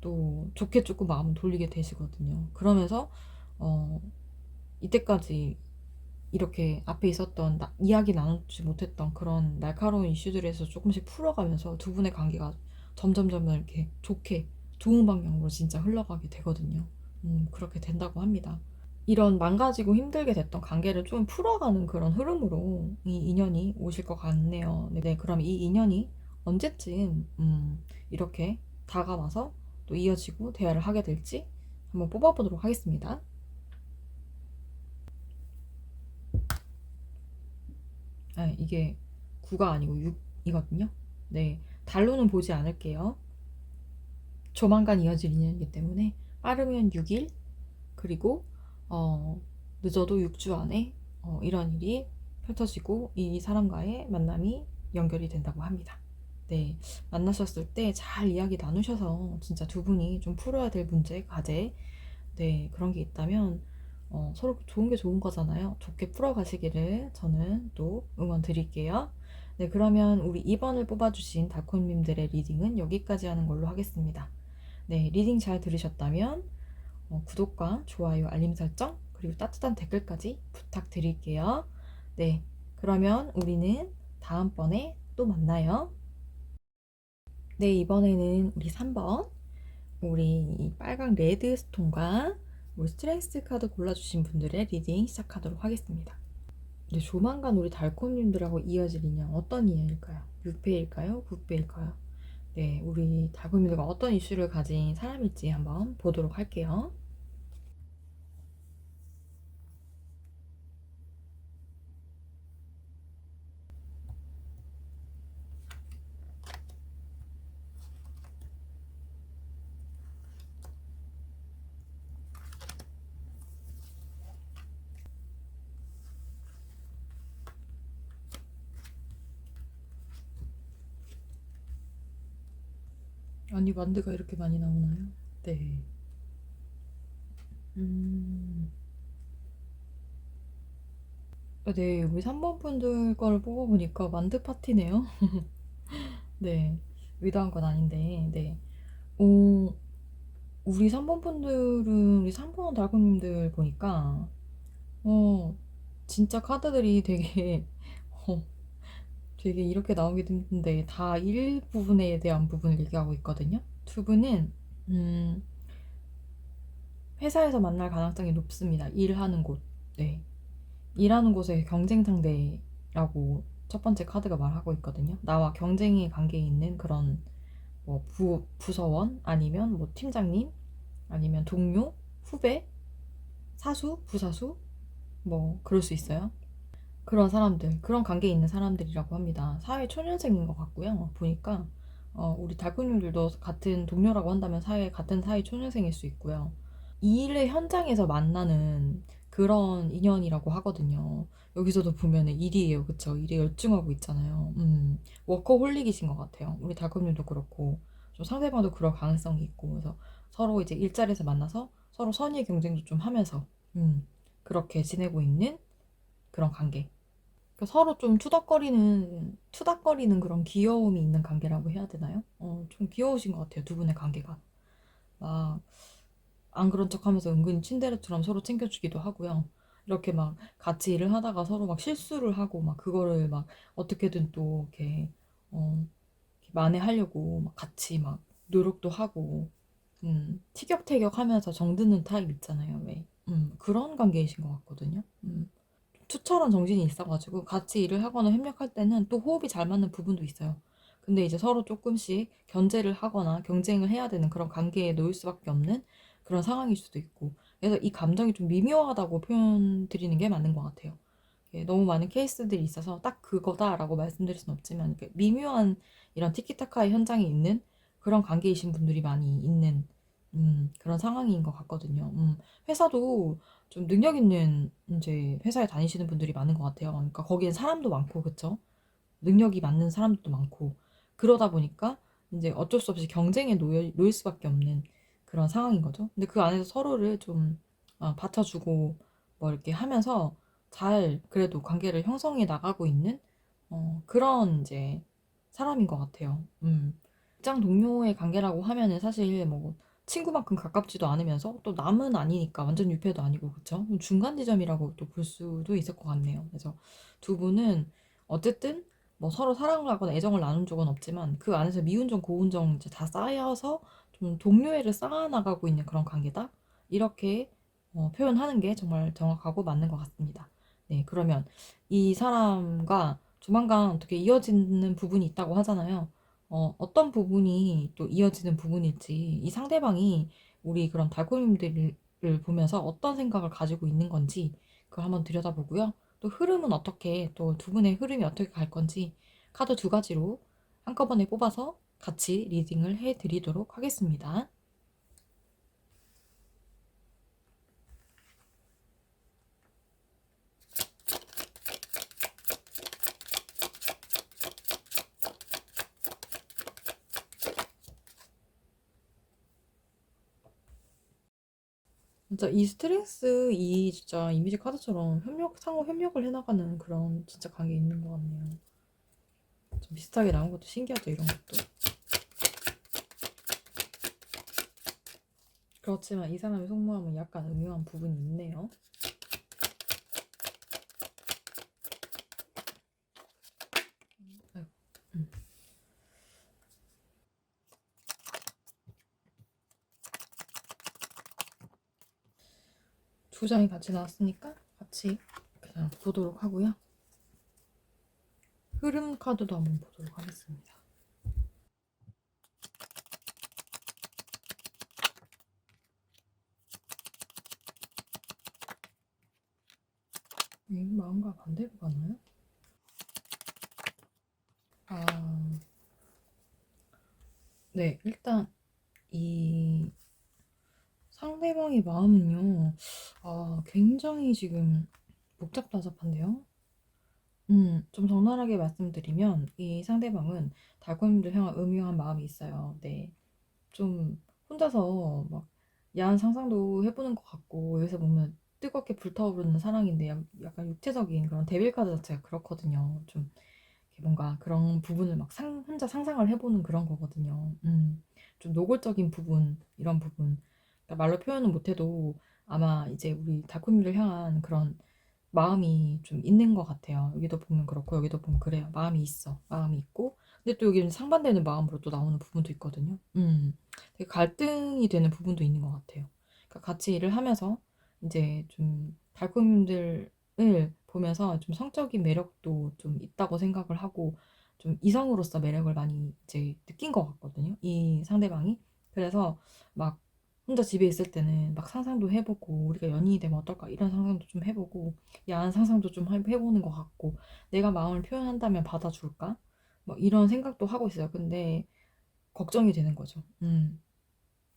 또 좋게 조금 마음을 돌리게 되시거든요. 그러면서, 어, 이때까지 이렇게 앞에 있었던 이야기 나누지 못했던 그런 날카로운 이슈들에서 조금씩 풀어가면서 두 분의 관계가 점점점 이렇게 좋게 좋은 방향으로 진짜 흘러가게 되거든요. 그렇게 된다고 합니다. 이런 망가지고 힘들게 됐던 관계를 좀 풀어가는 그런 흐름으로 이 인연이 오실 것 같네요. 네, 그럼 이 인연이 언제쯤 이렇게 다가와서 또 이어지고 대화를 하게 될지 한번 뽑아보도록 하겠습니다. 네, 이게 9가 아니고 6이거든요. 네, 달로는 보지 않을게요. 조만간 이어질 인연이기 때문에 빠르면 6일, 그리고 늦어도 6주 안에 이런 일이 펼쳐지고 이 사람과의 만남이 연결이 된다고 합니다. 네, 만나셨을 때 잘 이야기 나누셔서 진짜 두 분이 좀 풀어야 될 문제, 과제, 네, 그런 게 있다면 서로 좋은 게 좋은 거잖아요. 좋게 풀어가시기를 저는 또 응원 드릴게요. 네, 그러면 우리 2번을 뽑아주신 달콤님들의 리딩은 여기까지 하는 걸로 하겠습니다. 네, 리딩 잘 들으셨다면 구독과 좋아요, 알림 설정, 그리고 따뜻한 댓글까지 부탁드릴게요. 네, 그러면 우리는 다음번에 또 만나요. 네, 이번에는 우리 3번, 우리 빨강 레드스톤과 우리 스트렝스 카드 골라주신 분들의 리딩 시작하도록 하겠습니다. 네, 조만간 우리 달콤님들하고 이어질 인연 어떤 인연일까요? 6패일까요? 9패일까요? 네, 우리 달콤님들과 어떤 이슈를 가진 사람일지 한번 보도록 할게요. 아니, 만드가 이렇게 많이 나오나요? 네. 음, 네, 우리 3번 분들 걸 뽑아보니까 만드 파티네요. 네, 의도한 건 아닌데, 네. 오, 우리 3번 분들은, 우리 3번 달콤님들 보니까, 어, 진짜 카드들이 되게, 어, 되게 이렇게 나오기도 힘든데, 다 일부분에 대한 부분을 얘기하고 있거든요. 두 분은, 음, 회사에서 만날 가능성이 높습니다. 일하는 곳. 네. 일하는 곳의 경쟁 상대라고 첫 번째 카드가 말하고 있거든요. 나와 경쟁의 관계에 있는 그런 뭐 부서원 아니면 뭐 팀장님 아니면 동료, 후배, 사수, 부사수 뭐 그럴 수 있어요. 그런 사람들, 그런 관계에 있는 사람들이라고 합니다. 사회 초년생인 것 같고요. 보니까 우리 달콤님들도 같은 동료라고 한다면 같은 사회 초년생일 수 있고요. 일의 현장에서 만나는 그런 인연이라고 하거든요. 여기서도 보면은 일이에요. 그쵸? 일에 열중하고 있잖아요. 워커홀릭이신 것 같아요. 우리 달콤님도 그렇고, 좀 상대방도 그럴 가능성이 있고, 그래서 서로 이제 일자리에서 만나서 서로 선의 경쟁도 좀 하면서, 그렇게 지내고 있는 그런 관계. 그러니까 서로 좀 투닥거리는 그런 귀여움이 있는 관계라고 해야 되나요? 좀 귀여우신 것 같아요. 두 분의 관계가. 막, 안 그런 척 하면서 은근히 친데레처럼 서로 챙겨주기도 하고요. 이렇게 막 같이 일을 하다가 서로 막 실수를 하고 막 그거를 막 어떻게든 또 이렇게, 이렇게 만회하려고 막 같이 막 노력도 하고, 티격태격 하면서 정드는 타입 있잖아요. 왜? 그런 관계이신 것 같거든요. 투철한 정신이 있어가지고 같이 일을 하거나 협력할 때는 또 호흡이 잘 맞는 부분도 있어요. 근데 이제 서로 조금씩 견제를 하거나 경쟁을 해야 되는 그런 관계에 놓일 수밖에 없는 그런 상황일 수도 있고. 그래서 이 감정이 좀 미묘하다고 표현 드리는 게 맞는 것 같아요. 예, 너무 많은 케이스들이 있어서 딱 그거다라고 말씀드릴 수는 없지만 이렇게 미묘한 이런 티키타카의 현장에 있는 그런 관계이신 분들이 많이 있는 그런 상황인 것 같거든요. 회사도 좀 능력 있는 이제 회사에 다니시는 분들이 많은 것 같아요. 그러니까 거기엔 사람도 많고, 그쵸? 능력이 맞는 사람들도 많고, 그러다 보니까 이제 어쩔 수 없이 경쟁에 놓일 수밖에 없는 그런 상황인 거죠. 근데 그 안에서 서로를 좀 받쳐주고 뭐 이렇게 하면서 잘 그래도 관계를 형성해 나가고 있는 그런 이제 사람인 것 같아요. 직장 동료의 관계라고 하면은 사실 뭐 친구만큼 가깝지도 않으면서 또 남은 아니니까 완전 유패도 아니고 그쵸? 중간 지점이라고 또 볼 수도 있을 것 같네요. 그래서 두 분은 어쨌든 뭐 서로 사랑을 하거나 애정을 나눈 적은 없지만 그 안에서 미운정, 고운정 이제 다 쌓여서 좀 동료애를 쌓아나가고 있는 그런 관계다. 이렇게 표현하는 게 정말 정확하고 맞는 것 같습니다. 네, 그러면 이 사람과 조만간 어떻게 이어지는 부분이 있다고 하잖아요. 어떤 부분이 또 이어지는 부분일지 이 상대방이 우리 그런 달콤님들을 보면서 어떤 생각을 가지고 있는 건지 그걸 한번 들여다보고요. 또 흐름은 어떻게 또 두 분의 흐름이 어떻게 갈 건지 카드 두 가지로 한꺼번에 뽑아서 같이 리딩을 해드리도록 하겠습니다. 진짜 이 스트렝스 이 진짜 이미지 카드처럼 상호 협력을 해나가는 그런 진짜 관계 있는 것 같네요. 좀 비슷하게 나온 것도 신기하죠, 이런 것도. 그렇지만 이 사람의 속마음은 약간 음흉한 부분이 있네요. 아이고, 두 장이 같이 나왔으니까 같이 그냥 보도록 하고요. 흐름 카드도 한번 보도록 하겠습니다. 마음과 반대로 가나요? 네, 일단 이 상대방의 마음은요, 굉장히 지금 복잡다잡한데요. 좀 적나라하게 말씀드리면 이 상대방은 달콤님들 향한 음흉한 마음이 있어요. 네, 좀 혼자서 막 야한 상상도 해보는 것 같고 여기서 보면 뜨겁게 불타오르는 사랑인데 약간 육체적인 그런 데빌 카드 자체가 그렇거든요. 좀 뭔가 그런 부분을 막 혼자 상상을 해보는 그런 거거든요. 좀 노골적인 부분, 이런 부분. 그러니까 말로 표현은 못해도 아마 이제 우리 달콤이를 향한 그런 마음이 좀 있는 것 같아요. 여기도 보면 그렇고 여기도 보면 그래요. 마음이 있어. 마음이 있고. 근데 또 여기는 상반되는 마음으로 또 나오는 부분도 있거든요. 되게 갈등이 되는 부분도 있는 것 같아요. 그러니까 같이 일을 하면서 이제 좀 달콤님들을 보면서 좀 성적인 매력도 좀 있다고 생각을 하고 좀 이성으로서 매력을 많이 이제 느낀 것 같거든요. 이 상대방이. 그래서 막 혼자 집에 있을 때는 막 상상도 해보고 우리가 연인이 되면 어떨까 이런 상상도 좀 해보고 야한 상상도 좀 해보는 것 같고 내가 마음을 표현한다면 받아줄까? 뭐 이런 생각도 하고 있어요. 근데 걱정이 되는 거죠.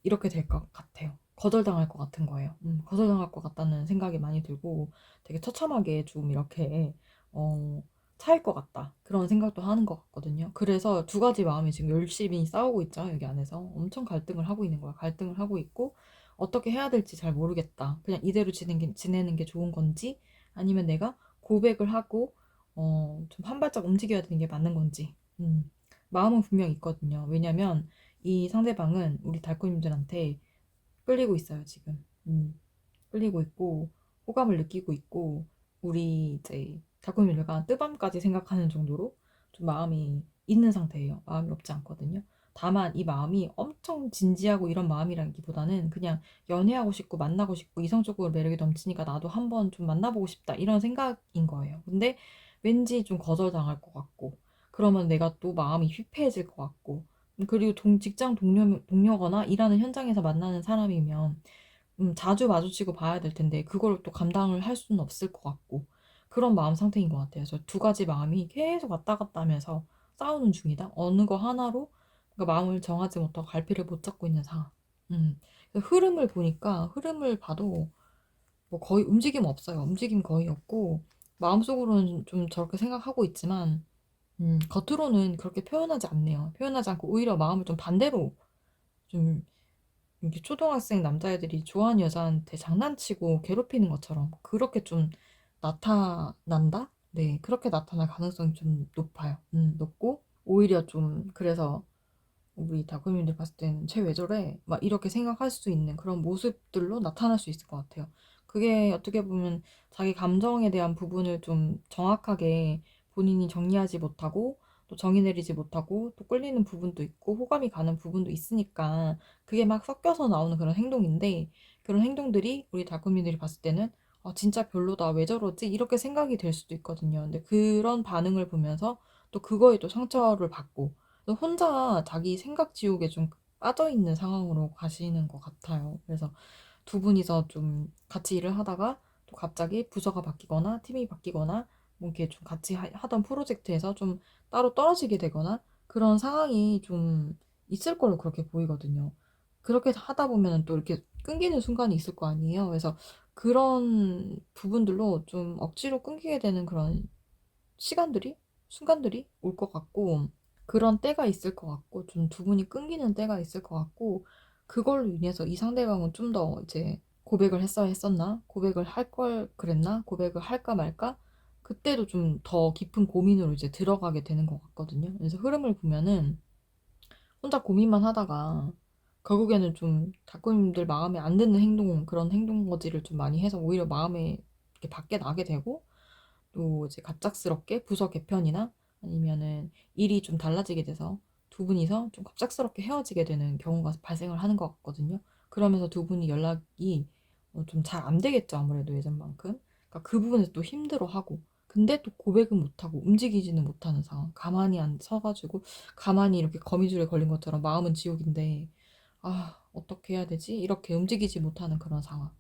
이렇게 될 것 같아요. 거절당할 것 같은 거예요. 거절당할 것 같다는 생각이 많이 들고 되게 처참하게 좀 이렇게 어, 차일 것 같다. 그런 생각도 하는 것 같거든요. 그래서 두 가지 마음이 지금 열심히 싸우고 있죠. 여기 안에서 엄청 갈등을 하고 있는 거야. 갈등을 하고 있고 어떻게 해야 될지 잘 모르겠다. 그냥 이대로 지내는 게 좋은 건지 아니면 내가 고백을 하고 좀 한 발짝 움직여야 되는 게 맞는 건지 마음은 분명 있거든요. 왜냐면 이 상대방은 우리 달콤님들한테 끌리고 있어요, 지금. 끌리고 있고, 호감을 느끼고 있고, 우리 이제 달콤님들과 뜨밤까지 생각하는 정도로 좀 마음이 있는 상태예요. 마음이 없지 않거든요. 다만 이 마음이 엄청 진지하고 이런 마음이라기보다는 그냥 연애하고 싶고 만나고 싶고 이성적으로 매력이 넘치니까 나도 한번 좀 만나보고 싶다 이런 생각인 거예요. 근데 왠지 좀 거절당할 것 같고 그러면 내가 또 마음이 휘폐해질 것 같고 그리고 직장 동료거나 일하는 현장에서 만나는 사람이면 자주 마주치고 봐야 될 텐데 그걸 또 감당을 할 수는 없을 것 같고 그런 마음 상태인 것 같아요. 그래서 두 가지 마음이 계속 왔다 갔다 하면서 싸우는 중이다. 어느 거 하나로 그러니까 마음을 정하지 못하고 갈피를 못 잡고 있는 상황. 그래서 흐름을 보니까 흐름을 봐도 뭐 거의 움직임 없어요. 움직임 거의 없고 마음속으로는 좀 저렇게 생각하고 있지만 겉으로는 그렇게 표현하지 않네요. 표현하지 않고 오히려 마음을 좀 반대로 좀 이렇게 초등학생 남자애들이 좋아하는 여자한테 장난치고 괴롭히는 것처럼 그렇게 좀 나타난다? 네, 그렇게 나타날 가능성이 좀 높아요. 높고 오히려 좀 그래서 우리 다큐멘터리 봤을 때는 쟤 왜 저래? 막 이렇게 생각할 수 있는 그런 모습들로 나타날 수 있을 것 같아요. 그게 어떻게 보면 자기 감정에 대한 부분을 좀 정확하게 본인이 정리하지 못하고 또 정의 내리지 못하고 또 끌리는 부분도 있고 호감이 가는 부분도 있으니까 그게 막 섞여서 나오는 그런 행동인데 그런 행동들이 우리 다큐멘터리 봤을 때는 진짜 별로다. 왜 저러지? 이렇게 생각이 될 수도 있거든요. 근데 그런 반응을 보면서 또 그거에 또 상처를 받고 혼자 자기 생각 지옥에 좀 빠져 있는 상황으로 가시는 것 같아요. 그래서 두 분이서 좀 같이 일을 하다가 또 갑자기 부서가 바뀌거나 팀이 바뀌거나 뭐 이렇게 좀 같이 하던 프로젝트에서 좀 따로 떨어지게 되거나 그런 상황이 좀 있을 걸로 그렇게 보이거든요. 그렇게 하다 보면 또 이렇게 끊기는 순간이 있을 거 아니에요. 그래서 그런 부분들로 좀 억지로 끊기게 되는 그런 순간들이 올 것 같고, 그런 때가 있을 것 같고, 좀 두 분이 끊기는 때가 있을 것 같고, 그걸로 인해서 이 상대방은 좀 더 이제 고백을 했어야 했었나? 고백을 할 걸 그랬나? 고백을 할까 말까? 그때도 좀 더 깊은 고민으로 이제 들어가게 되는 것 같거든요. 그래서 흐름을 보면은 혼자 고민만 하다가 결국에는 좀 작가님들 마음에 안 드는 그런 행동 거지를 좀 많이 해서 오히려 마음에 이렇게 밖에 나게 되고 또 이제 갑작스럽게 부서 개편이나 아니면은 일이 좀 달라지게 돼서 두 분이서 좀 갑작스럽게 헤어지게 되는 경우가 발생을 하는 것 같거든요. 그러면서 두 분이 연락이 좀 잘 안 되겠죠. 아무래도 예전만큼. 그러니까 그 부분에서 또 힘들어하고. 근데 또 고백은 못하고 움직이지는 못하는 상황. 가만히 안 서가지고 가만히 이렇게 거미줄에 걸린 것처럼 마음은 지옥인데 아, 어떻게 해야 되지? 이렇게 움직이지 못하는 그런 상황.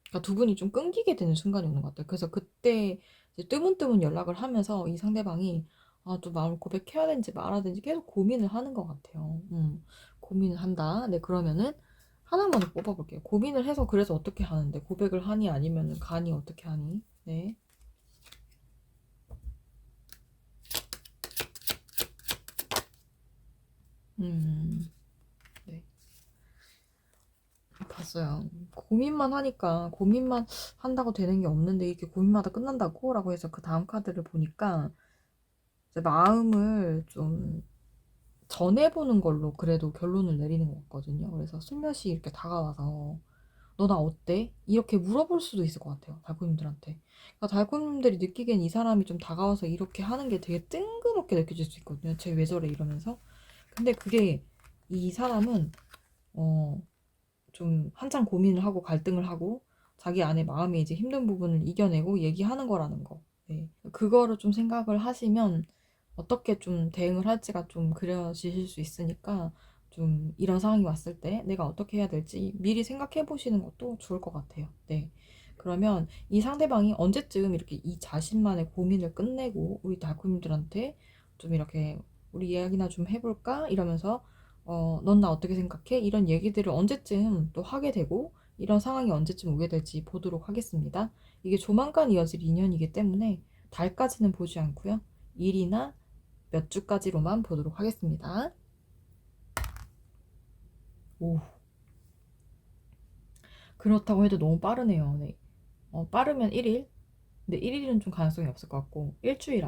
그러니까 두 분이 좀 끊기게 되는 순간이 오는 것 같아요. 그래서 그때 이제 뜨문뜨문 연락을 하면서 이 상대방이 아, 또 마음을 고백해야 되는지 말아야 되는지 계속 고민을 하는 것 같아요. 고민을 한다. 네, 그러면은 하나만 더 뽑아볼게요. 고민을 해서 그래서 어떻게 하는데 고백을 하니 아니면 가니 어떻게 하니? 네. 음, 네. 봤어요. 고민만 하니까 고민만 한다고 되는 게 없는데 이게 고민마다 끝난다고? 라고 해서 그 다음 카드를 보니까 이제 마음을 좀 전해보는 걸로 그래도 결론을 내리는 것 같거든요. 그래서 슬며시 이렇게 다가와서 너 나 어때? 이렇게 물어볼 수도 있을 것 같아요. 달콤님들한테. 그러니까 달콤님들이 느끼기엔 이 사람이 좀 다가와서 이렇게 하는 게 되게 뜬금없게 느껴질 수 있거든요. 쟤 왜 저래 이러면서. 근데 그게 이 사람은 좀 한참 고민을 하고 갈등을 하고 자기 안에 마음에 이제 힘든 부분을 이겨내고 얘기하는 거라는 거. 네. 그거를 좀 생각을 하시면 어떻게 좀 대응을 할지가 좀 그려지실 수 있으니까 좀 이런 상황이 왔을 때 내가 어떻게 해야 될지 미리 생각해 보시는 것도 좋을 것 같아요. 네. 그러면 이 상대방이 언제쯤 이렇게 이 자신만의 고민을 끝내고 우리 달콤님들한테 좀 이렇게 우리 이야기나 좀 해볼까? 이러면서 넌 나 어떻게 생각해? 이런 얘기들을 언제쯤 또 하게 되고 이런 상황이 언제쯤 오게 될지 보도록 하겠습니다. 이게 조만간 이어질 인연이기 때문에 달까지는 보지 않고요. 일이나 몇 주까지로만 보도록 하겠습니다. 오, 그렇다고 해도 너무 빠르네요. 네. 빠르면 1일? 근데 1일은 좀 가능성이 없을 것 같고 일주일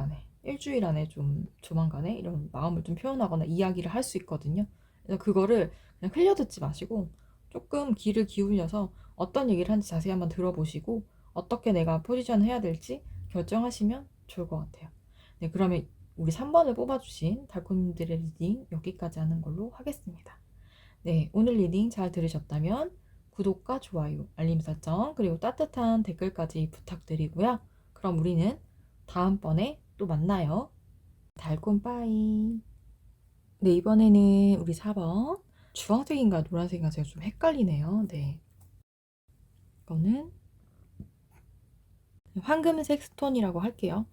안에 좀 조만간에 이런 마음을 좀 표현하거나 이야기를 할 수 있거든요. 그래서 그거를 그냥 흘려듣지 마시고 조금 귀를 기울여서 어떤 얘기를 하는지 자세히 한번 들어보시고 어떻게 내가 포지션 해야 될지 결정하시면 좋을 것 같아요. 네, 그러면 우리 3번을 뽑아주신 달콤님들의 리딩 여기까지 하는 걸로 하겠습니다. 네, 오늘 리딩 잘 들으셨다면 구독과 좋아요, 알림 설정, 그리고 따뜻한 댓글까지 부탁드리고요. 그럼 우리는 다음번에 또 만나요. 달콤 빠이. 네, 이번에는 우리 4번. 주황색인가 노란색인가 제가 좀 헷갈리네요. 네. 이거는 황금색 스톤이라고 할게요.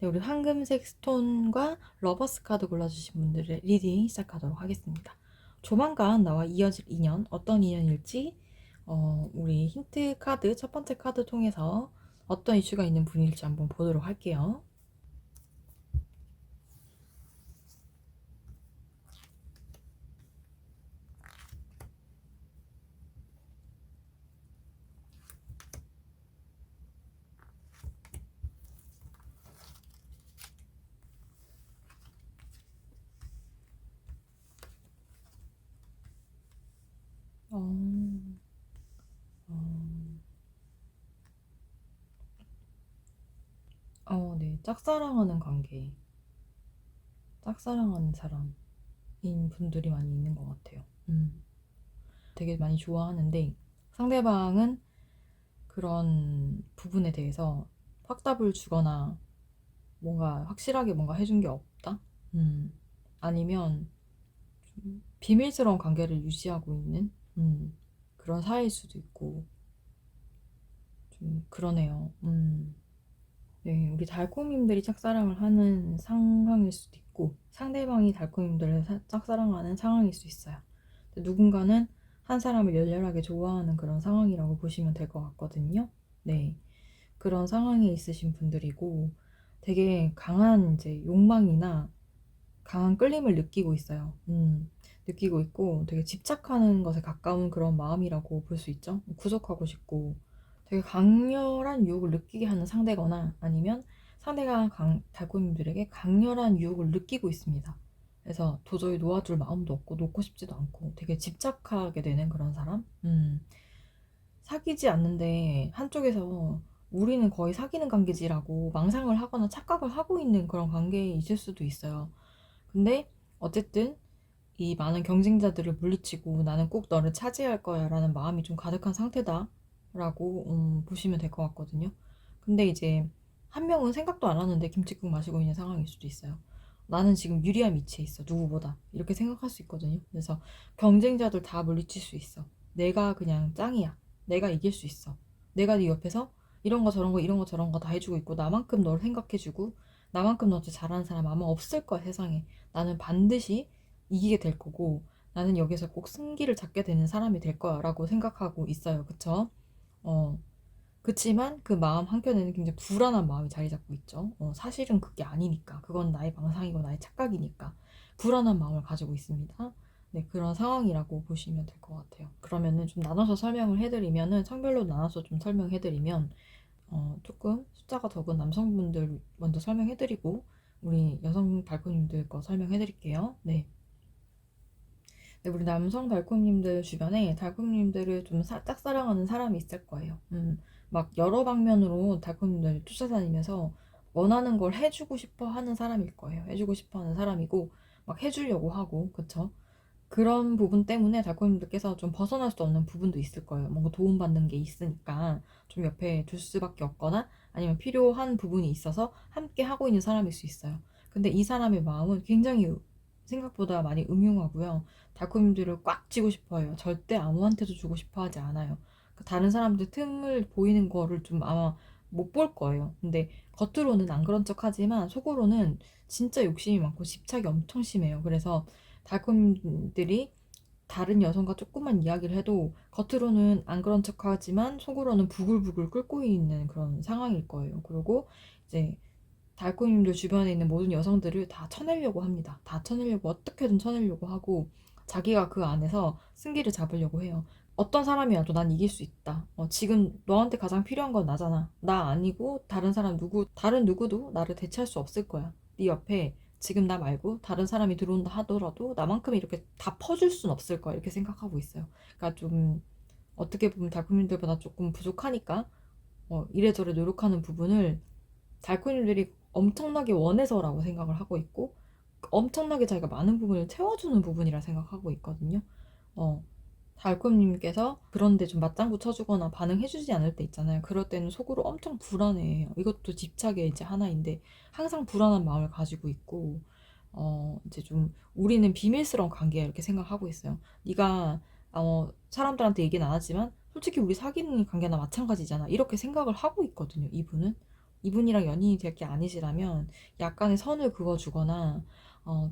네, 우리 황금색 스톤과 러버스 카드 골라주신 분들의 리딩 시작하도록 하겠습니다. 조만간 나와 이어질 인연, 어떤 인연일지 우리 힌트 카드, 첫 번째 카드 통해서 어떤 이슈가 있는 분일지 한번 보도록 할게요. 어, 어, 네. 짝사랑하는 관계, 짝사랑하는 사람인 분들이 많이 있는 것 같아요. 되게 많이 좋아하는데 상대방은 그런 부분에 대해서 확답을 주거나 뭔가 확실하게 뭔가 해준 게 없다? 아니면 좀 비밀스러운 관계를 유지하고 있는 그런 사이일 수도 있고 좀 그러네요. 네, 우리 달콤님들이 짝사랑을 하는 상황일 수도 있고 상대방이 달콤님들을 짝사랑하는 상황일 수 있어요. 누군가는 한 사람을 열렬하게 좋아하는 그런 상황이라고 보시면 될 것 같거든요. 네, 그런 상황에 있으신 분들이고 되게 강한 이제 욕망이나 강한 끌림을 느끼고 있어요. 느끼고 있고 되게 집착하는 것에 가까운 그런 마음이라고 볼 수 있죠. 구속하고 싶고 되게 강렬한 유혹을 느끼게 하는 상대거나 아니면 상대가 달콤님들에게 강렬한 유혹을 느끼고 있습니다. 그래서 도저히 놓아줄 마음도 없고 놓고 싶지도 않고 되게 집착하게 되는 그런 사람? 사귀지 않는데 한쪽에서 우리는 거의 사귀는 관계지라고 망상을 하거나 착각을 하고 있는 그런 관계에 있을 수도 있어요. 근데 어쨌든 이 많은 경쟁자들을 물리치고 나는 꼭 너를 차지할 거야 라는 마음이 좀 가득한 상태다. 라고 보시면 될 것 같거든요. 근데 이제 한 명은 생각도 안 하는데 김칫국 마시고 있는 상황일 수도 있어요. 나는 지금 유리한 위치에 있어, 누구보다. 이렇게 생각할 수 있거든요. 그래서 경쟁자들 다 물리칠 수 있어. 내가 그냥 짱이야. 내가 이길 수 있어. 내가 네 옆에서 이런 거 저런 거 이런 거 저런 거 다 해주고 있고, 나만큼 널 생각해주고 나만큼 너한테 잘하는 사람 아마 없을 거야, 세상에. 나는 반드시 이기게 될 거고, 나는 여기서 꼭 승기를 잡게 되는 사람이 될 거야 라고 생각하고 있어요. 그쵸? 어, 그치만 그 마음 한켠에는 굉장히 불안한 마음이 자리 잡고 있죠. 사실은 그게 아니니까. 그건 나의 망상이고 나의 착각이니까. 불안한 마음을 가지고 있습니다. 네, 그런 상황이라고 보시면 될 것 같아요. 그러면은 좀 나눠서 설명을 해드리면은, 성별로 나눠서 좀 설명해드리면, 조금 숫자가 적은 남성분들 먼저 설명해드리고, 우리 여성 달코님들 거 설명해드릴게요. 네. 네, 우리 남성 달콤님들 주변에 달콤님들을 좀 짝사랑하는 사람이 있을 거예요. 막 여러 방면으로 달콤님들 쫓아다니면서 원하는 걸 해주고 싶어 하는 사람일 거예요. 해주고 싶어 하는 사람이고, 막 해주려고 하고, 그쵸? 그런 부분 때문에 달콤님들께서 좀 벗어날 수 없는 부분도 있을 거예요. 뭔가 도움받는 게 있으니까 좀 옆에 둘 수밖에 없거나, 아니면 필요한 부분이 있어서 함께 하고 있는 사람일 수 있어요. 근데 이 사람의 마음은 굉장히 생각보다 많이 음흉하고요. 달콤님들을 꽉 쥐고 싶어 해요. 절대 아무한테도 주고 싶어 하지 않아요. 다른 사람들 틈을 보이는 거를 좀 아마 못 볼 거예요. 근데 겉으로는 안 그런 척 하지만 속으로는 진짜 욕심이 많고 집착이 엄청 심해요. 그래서 달콤들이 다른 여성과 조금만 이야기를 해도 겉으로는 안 그런 척 하지만 속으로는 부글부글 끓고 있는 그런 상황일 거예요. 그리고 이제 달코님들 주변에 있는 모든 여성들을 다 쳐내려고 합니다. 다 쳐내려고, 어떻게든 쳐내려고 하고, 자기가 그 안에서 승기를 잡으려고 해요. 어떤 사람이 와도 난 이길 수 있다. 지금 너한테 가장 필요한 건 나잖아. 나 아니고 다른 사람 다른 누구도 나를 대체할 수 없을 거야. 네 옆에 지금 나 말고 다른 사람이 들어온다 하더라도 나만큼 이렇게 다 퍼줄 순 없을 거야. 이렇게 생각하고 있어요. 그러니까 좀 어떻게 보면 달코님들보다 조금 부족하니까 이래저래 노력하는 부분을 달코님들이 엄청나게 원해서라고 생각을 하고 있고, 엄청나게 자기가 많은 부분을 채워주는 부분이라 생각하고 있거든요. 어, 달콤님께서 그런데 좀 맞장구 쳐주거나 반응해주지 않을 때 있잖아요. 그럴 때는 속으로 엄청 불안해해요. 이것도 집착의 이제 하나인데, 항상 불안한 마음을 가지고 있고, 이제 좀 우리는 비밀스러운 관계야 이렇게 생각하고 있어요. 네가 사람들한테 얘기는 안 하지만 솔직히 우리 사귀는 관계나 마찬가지잖아. 이렇게 생각을 하고 있거든요. 이분이랑 연인이 될 게 아니시라면 약간의 선을 그어주거나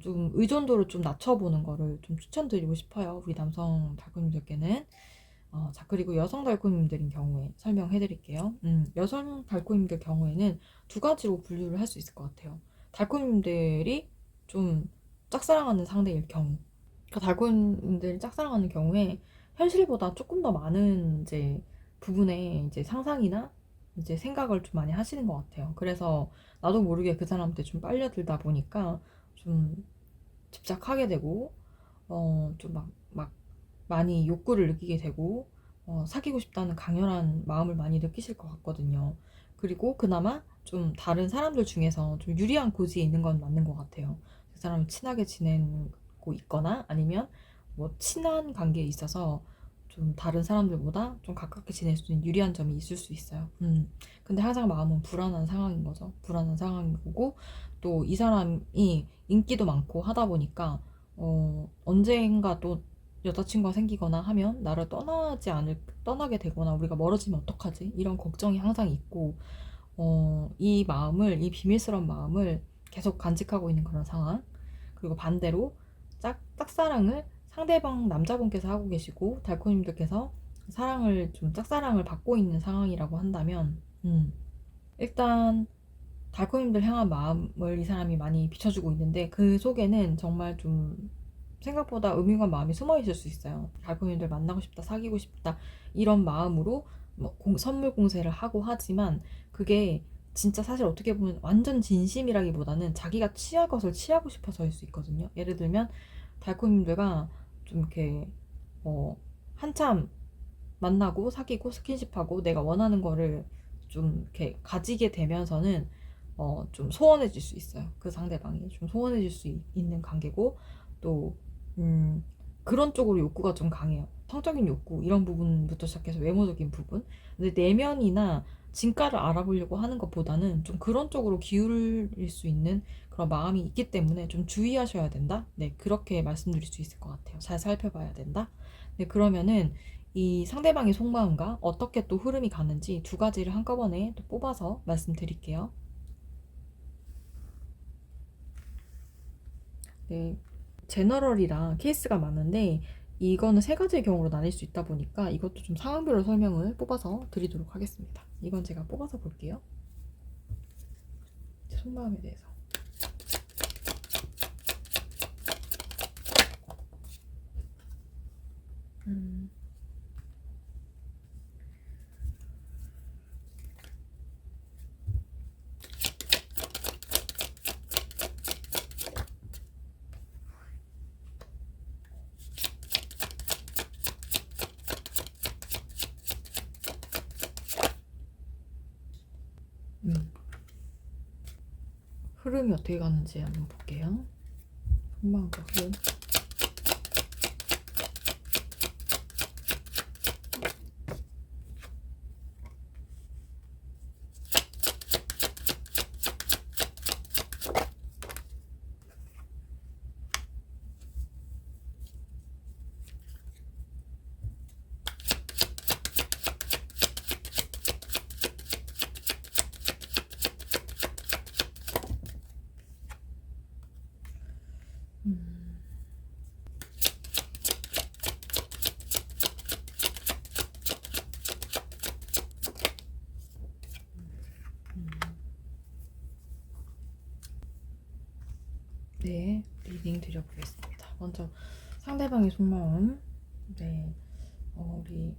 좀 의존도를 좀 낮춰보는 거를 좀 추천드리고 싶어요. 우리 남성 달콤님들께는. 자, 그리고 여성 달콤님들인 경우에 설명해 드릴게요. 여성 달콤님들 경우에는 두 가지로 분류를 할 수 있을 것 같아요. 달콤님들이 좀 짝사랑하는 상대일 경우. 그러니까 달콤님들이 짝사랑하는 경우에 현실보다 조금 더 많은 이제 부분에 이제 상상이나 이제 생각을 좀 많이 하시는 것 같아요. 그래서 나도 모르게 그 사람한테 좀 빨려들다 보니까 좀 집착하게 되고, 좀 막 많이 욕구를 느끼게 되고, 사귀고 싶다는 강렬한 마음을 많이 느끼실 것 같거든요. 그리고 그나마 좀 다른 사람들 중에서 좀 유리한 고지에 있는 건 맞는 것 같아요. 그 사람을 친하게 지내고 있거나, 아니면 뭐 친한 관계에 있어서 좀 다른 사람들보다 좀 가깝게 지낼 수 있는 유리한 점이 있을 수 있어요. 근데 항상 마음은 불안한 상황인 거죠. 불안한 상황이고, 또 이 사람이 인기도 많고 하다 보니까 언젠가 또 여자친구가 생기거나 하면 나를 떠나게 되거나 우리가 멀어지면 어떡하지? 이런 걱정이 항상 있고, 이 비밀스러운 마음을 계속 간직하고 있는 그런 상황. 그리고 반대로 짝사랑을 상대방 남자분께서 하고 계시고, 달코님들께서 짝사랑을 받고 있는 상황이라고 한다면, 일단 달코님들 향한 마음을 이 사람이 많이 비춰주고 있는데, 그 속에는 정말 좀 생각보다 음흉한 마음이 숨어 있을 수 있어요. 달코님들 만나고 싶다, 사귀고 싶다, 이런 마음으로 뭐 선물 공세를 하고 하지만, 그게 진짜 사실 어떻게 보면 완전 진심이라기보다는 자기가 취할 것을 취하고 싶어서일 수 있거든요. 예를 들면 달코님들과 좀 이렇게 한참 만나고 사귀고 스킨십하고 내가 원하는 거를 좀 이렇게 가지게 되면서는 좀 소원해질 수 있어요. 그 상대방이 좀 소원해질 수 있는 관계고, 또 그런 쪽으로 욕구가 좀 강해요. 성적인 욕구 이런 부분부터 시작해서 외모적인 부분. 근데 내면이나 진가를 알아보려고 하는 것보다는 좀 그런 쪽으로 기울일 수 있는 그런 마음이 있기 때문에 좀 주의하셔야 된다. 네, 그렇게 말씀드릴 수 있을 것 같아요. 잘 살펴봐야 된다. 네, 그러면은 이 상대방의 속마음과 어떻게 또 흐름이 가는지 두 가지를 한꺼번에 또 뽑아서 말씀드릴게요. 네, 제너럴이랑 케이스가 많은데 이거는 세 가지의 경우로 나뉠 수 있다 보니까 이것도 좀 상황별로 설명을 뽑아서 드리도록 하겠습니다. 이건 제가 뽑아서 볼게요. 속마음에 대해서. 음, 음. 흐름이 어떻게 가는지 한번 볼게요. 속마음과 흐름. 음, 음. 네, 리딩 드려보겠습니다. 먼저 상대방의 속마음. 네, 우리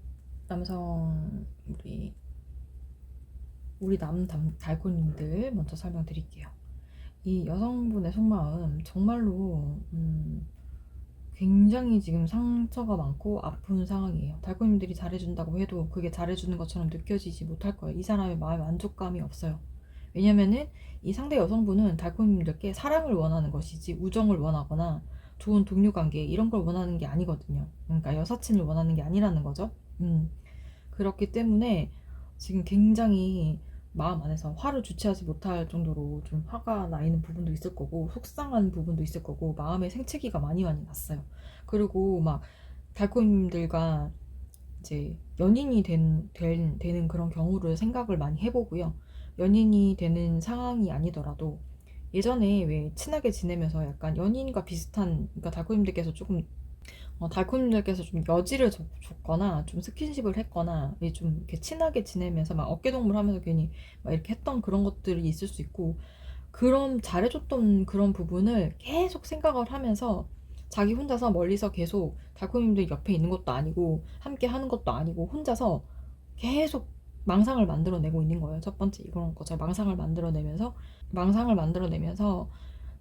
남성, 우리 달코님들 먼저 설명드릴게요. 이 여성분의 속마음 정말로 굉장히 지금 상처가 많고 아픈 상황이에요. 달코님들이 잘해준다고 해도 그게 잘해주는 것처럼 느껴지지 못할 거예요. 이 사람의 마음에 만족감이 없어요. 왜냐면은 이 상대 여성분은 달코님들께 사랑을 원하는 것이지 우정을 원하거나 좋은 동료 관계 이런 걸 원하는 게 아니거든요. 그러니까 여사친을 원하는 게 아니라는 거죠. 그렇기 때문에 지금 굉장히 마음 안에서 화를 주체하지 못할 정도로 좀 화가 나 있는 부분도 있을 거고 속상한 부분도 있을 거고 마음에 생채기가 많이 났어요. 그리고 막 달콤님들과 이제 연인이 되는 그런 경우를 생각을 많이 해보고요. 연인이 되는 상황이 아니더라도 예전에 왜 친하게 지내면서 약간 연인과 비슷한, 그러니까 달콤님들께서 조금 달콤님들께서 좀 여지를 줬거나 좀 스킨십을 했거나 좀 이렇게 친하게 지내면서 막 어깨동무를 하면서 괜히 막 이렇게 했던 그런 것들이 있을 수 있고, 그런 잘해줬던 그런 부분을 계속 생각을 하면서 자기 혼자서 멀리서 계속 달콤님들 옆에 있는 것도 아니고 함께 하는 것도 아니고 혼자서 계속 망상을 만들어내고 있는 거예요. 첫 번째 이런 거죠. 망상을 만들어내면서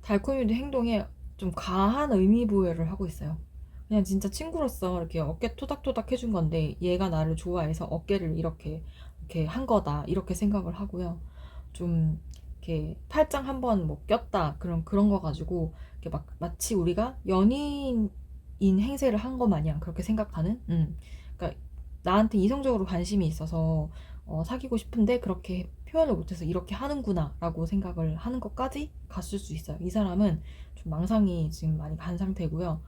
달콤이들 행동에 좀 과한 의미 부여를 하고 있어요. 그냥 진짜 친구로서 이렇게 어깨 토닥토닥 해준 건데 얘가 나를 좋아해서 어깨를 이렇게 한 거다 이렇게 생각을 하고요. 좀 이렇게 팔짱 한번 뭐 꼈다 그런 거 가지고 이렇게 막 마치 우리가 연인인 행세를 한 것 마냥 그렇게 생각하는. 그러니까 나한테 이성적으로 관심이 있어서 사귀고 싶은데 그렇게 표현을 못해서 이렇게 하는구나 라고 생각을 하는 것까지 갔을 수 있어요. 이 사람은 좀 망상이 지금 많이 간 상태고요.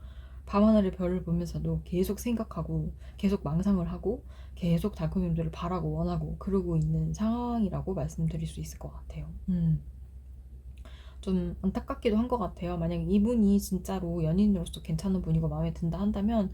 밤하늘의 별을 보면서도 계속 생각하고 계속 망상을 하고 계속 달콤님들을 바라고 원하고 그러고 있는 상황이라고 말씀드릴 수 있을 것 같아요. 좀 안타깝기도 한 것 같아요. 만약에 이분이 진짜로 연인으로서 괜찮은 분이고 마음에 든다 한다면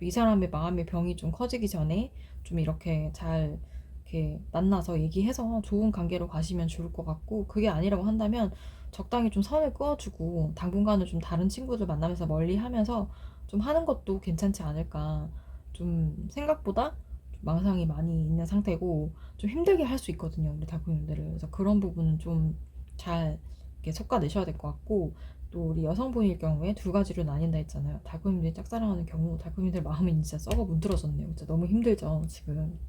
이 사람의 마음의 병이 좀 커지기 전에 좀 이렇게 잘 이렇게 만나서 얘기해서 좋은 관계로 가시면 좋을 것 같고, 그게 아니라고 한다면 적당히 좀 선을 그어주고 당분간은 좀 다른 친구들 만나면서 멀리 하면서 좀 하는 것도 괜찮지 않을까. 좀 생각보다 좀 망상이 많이 있는 상태고 좀 힘들게 할 수 있거든요, 우리 달콤님들을. 그래서 그런 부분은 좀 잘 이렇게 솎아내셔야 될 것 같고, 또 우리 여성분일 경우에 두 가지로 나뉜다 했잖아요. 달콤이들이 짝사랑하는 경우 달콤이들 마음이 진짜 썩어 문드러졌네요. 진짜 너무 힘들죠 지금.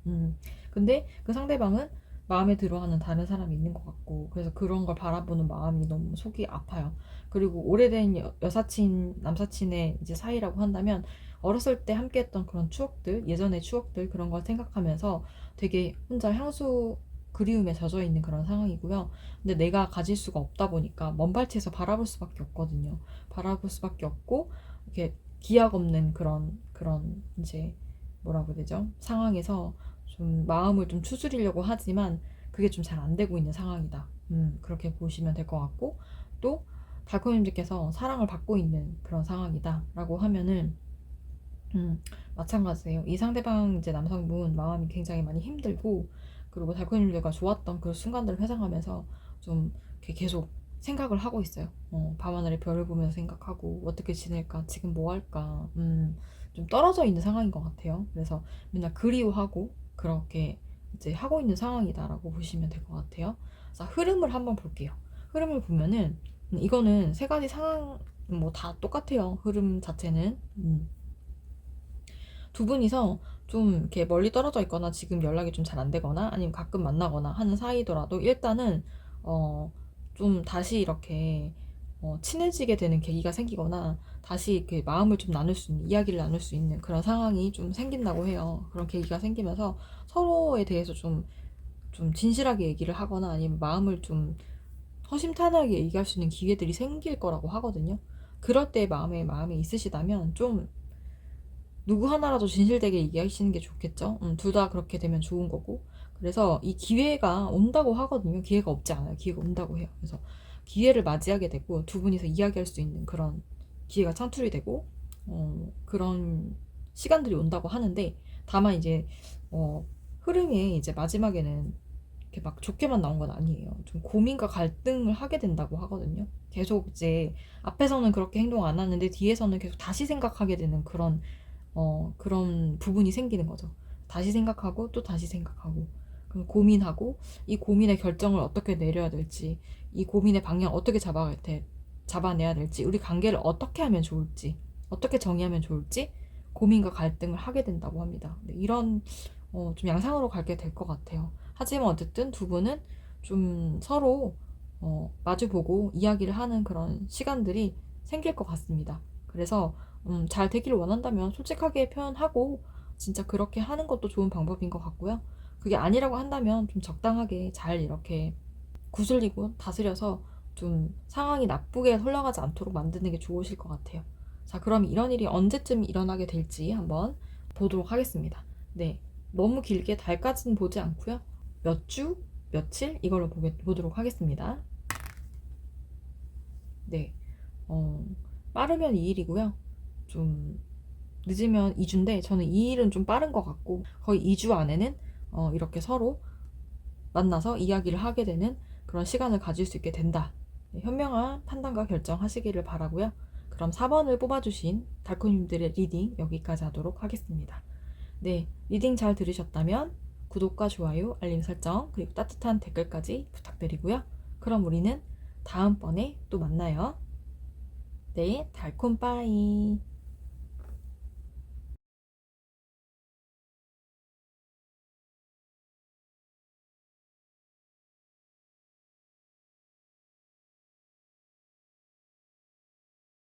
근데 그 상대방은 마음에 들어하는 다른 사람이 있는 것 같고, 그래서 그런 걸 바라보는 마음이 너무 속이 아파요. 그리고 오래된 여사친, 남사친의 이제 사이라고 한다면 어렸을 때 함께했던 그런 추억들, 예전의 추억들 그런 걸 생각하면서 되게 혼자 향수 그리움에 젖어 있는 그런 상황이고요. 근데 내가 가질 수가 없다 보니까 먼 발치에서 바라볼 수밖에 없거든요. 바라볼 수밖에 없고 이렇게 기약 없는 그런 이제 뭐라고 해야 되죠? 상황에서 좀 마음을 좀 추스리려고 하지만 그게 좀 잘 안 되고 있는 상황이다. 그렇게 보시면 될 것 같고, 또 달코님들께서 사랑을 받고 있는 그런 상황이다라고 하면은 마찬가지예요. 이 상대방 이제 남성분 마음이 굉장히 많이 힘들고, 그리고 달코님들과 좋았던 그 순간들을 회상하면서 좀 이렇게 계속 생각을 하고 있어요. 밤하늘의 별을 보면서 생각하고 어떻게 지낼까, 지금 뭐 할까, 좀 떨어져 있는 상황인 것 같아요. 그래서 맨날 그리워하고 그렇게 이제 하고 있는 상황이다라고 보시면 될 것 같아요. 자, 흐름을 한번 볼게요. 흐름을 보면은 이거는 세 가지 상황 뭐 다 똑같아요. 흐름 자체는. 두 분이서 좀 이렇게 멀리 떨어져 있거나 지금 연락이 좀 잘 안 되거나 아니면 가끔 만나거나 하는 사이더라도 일단은 좀 다시 이렇게 친해지게 되는 계기가 생기거나 다시 이렇게 마음을 좀 나눌 수 있는, 이야기를 나눌 수 있는 그런 상황이 좀 생긴다고 해요. 그런 계기가 생기면서 서로에 대해서 좀 진실하게 얘기를 하거나 아니면 마음을 좀 허심탄회하게 얘기할 수 있는 기회들이 생길 거라고 하거든요. 그럴 때 마음에 있으시다면 좀 누구 하나라도 진실되게 얘기하시는 게 좋겠죠. 둘 다 그렇게 되면 좋은 거고. 그래서 이 기회가 온다고 하거든요. 기회가 없지 않아요. 기회가 온다고 해요. 그래서 기회를 맞이하게 되고 두 분이서 이야기할 수 있는 그런 기회가 창출이 되고 그런 시간들이 온다고 하는데, 다만 이제 흐름이 이제 마지막에는 이렇게 막 좋게만 나온 건 아니에요. 좀 고민과 갈등을 하게 된다고 하거든요. 계속 이제 앞에서는 그렇게 행동 안 하는데 뒤에서는 계속 다시 생각하게 되는 그런 부분이 생기는 거죠. 다시 생각하고 또 다시 생각하고 그럼 고민하고, 이 고민의 결정을 어떻게 내려야 될지, 이 고민의 방향 어떻게 잡아내야 될지, 우리 관계를 어떻게 하면 좋을지, 어떻게 정의하면 좋을지 고민과 갈등을 하게 된다고 합니다. 이런 좀 양상으로 가게 될 것 같아요. 하지만 어쨌든 두 분은 좀 서로 마주보고 이야기를 하는 그런 시간들이 생길 것 같습니다. 그래서 잘 되기를 원한다면 솔직하게 표현하고 진짜 그렇게 하는 것도 좋은 방법인 것 같고요. 그게 아니라고 한다면 좀 적당하게 잘 이렇게 구슬리고 다스려서 좀 상황이 나쁘게 흘러가지 않도록 만드는 게 좋으실 것 같아요. 자, 그럼 이런 일이 언제쯤 일어나게 될지 한번 보도록 하겠습니다. 네, 너무 길게 달까지는 보지 않고요. 몇 주, 며칠 이걸로 보도록 하겠습니다. 네, 빠르면 2일이고요. 좀 늦으면 2주인데 저는 2일은 좀 빠른 것 같고, 거의 2주 안에는 이렇게 서로 만나서 이야기를 하게 되는 그런 시간을 가질 수 있게 된다. 네, 현명한 판단과 결정하시기를 바라고요. 그럼 4번을 뽑아주신 달코님들의 리딩 여기까지 하도록 하겠습니다. 네, 리딩 잘 들으셨다면 구독과 좋아요, 알림 설정, 그리고 따뜻한 댓글까지 부탁드리고요. 그럼 우리는 다음번에 또 만나요. 네, 달콤 빠이.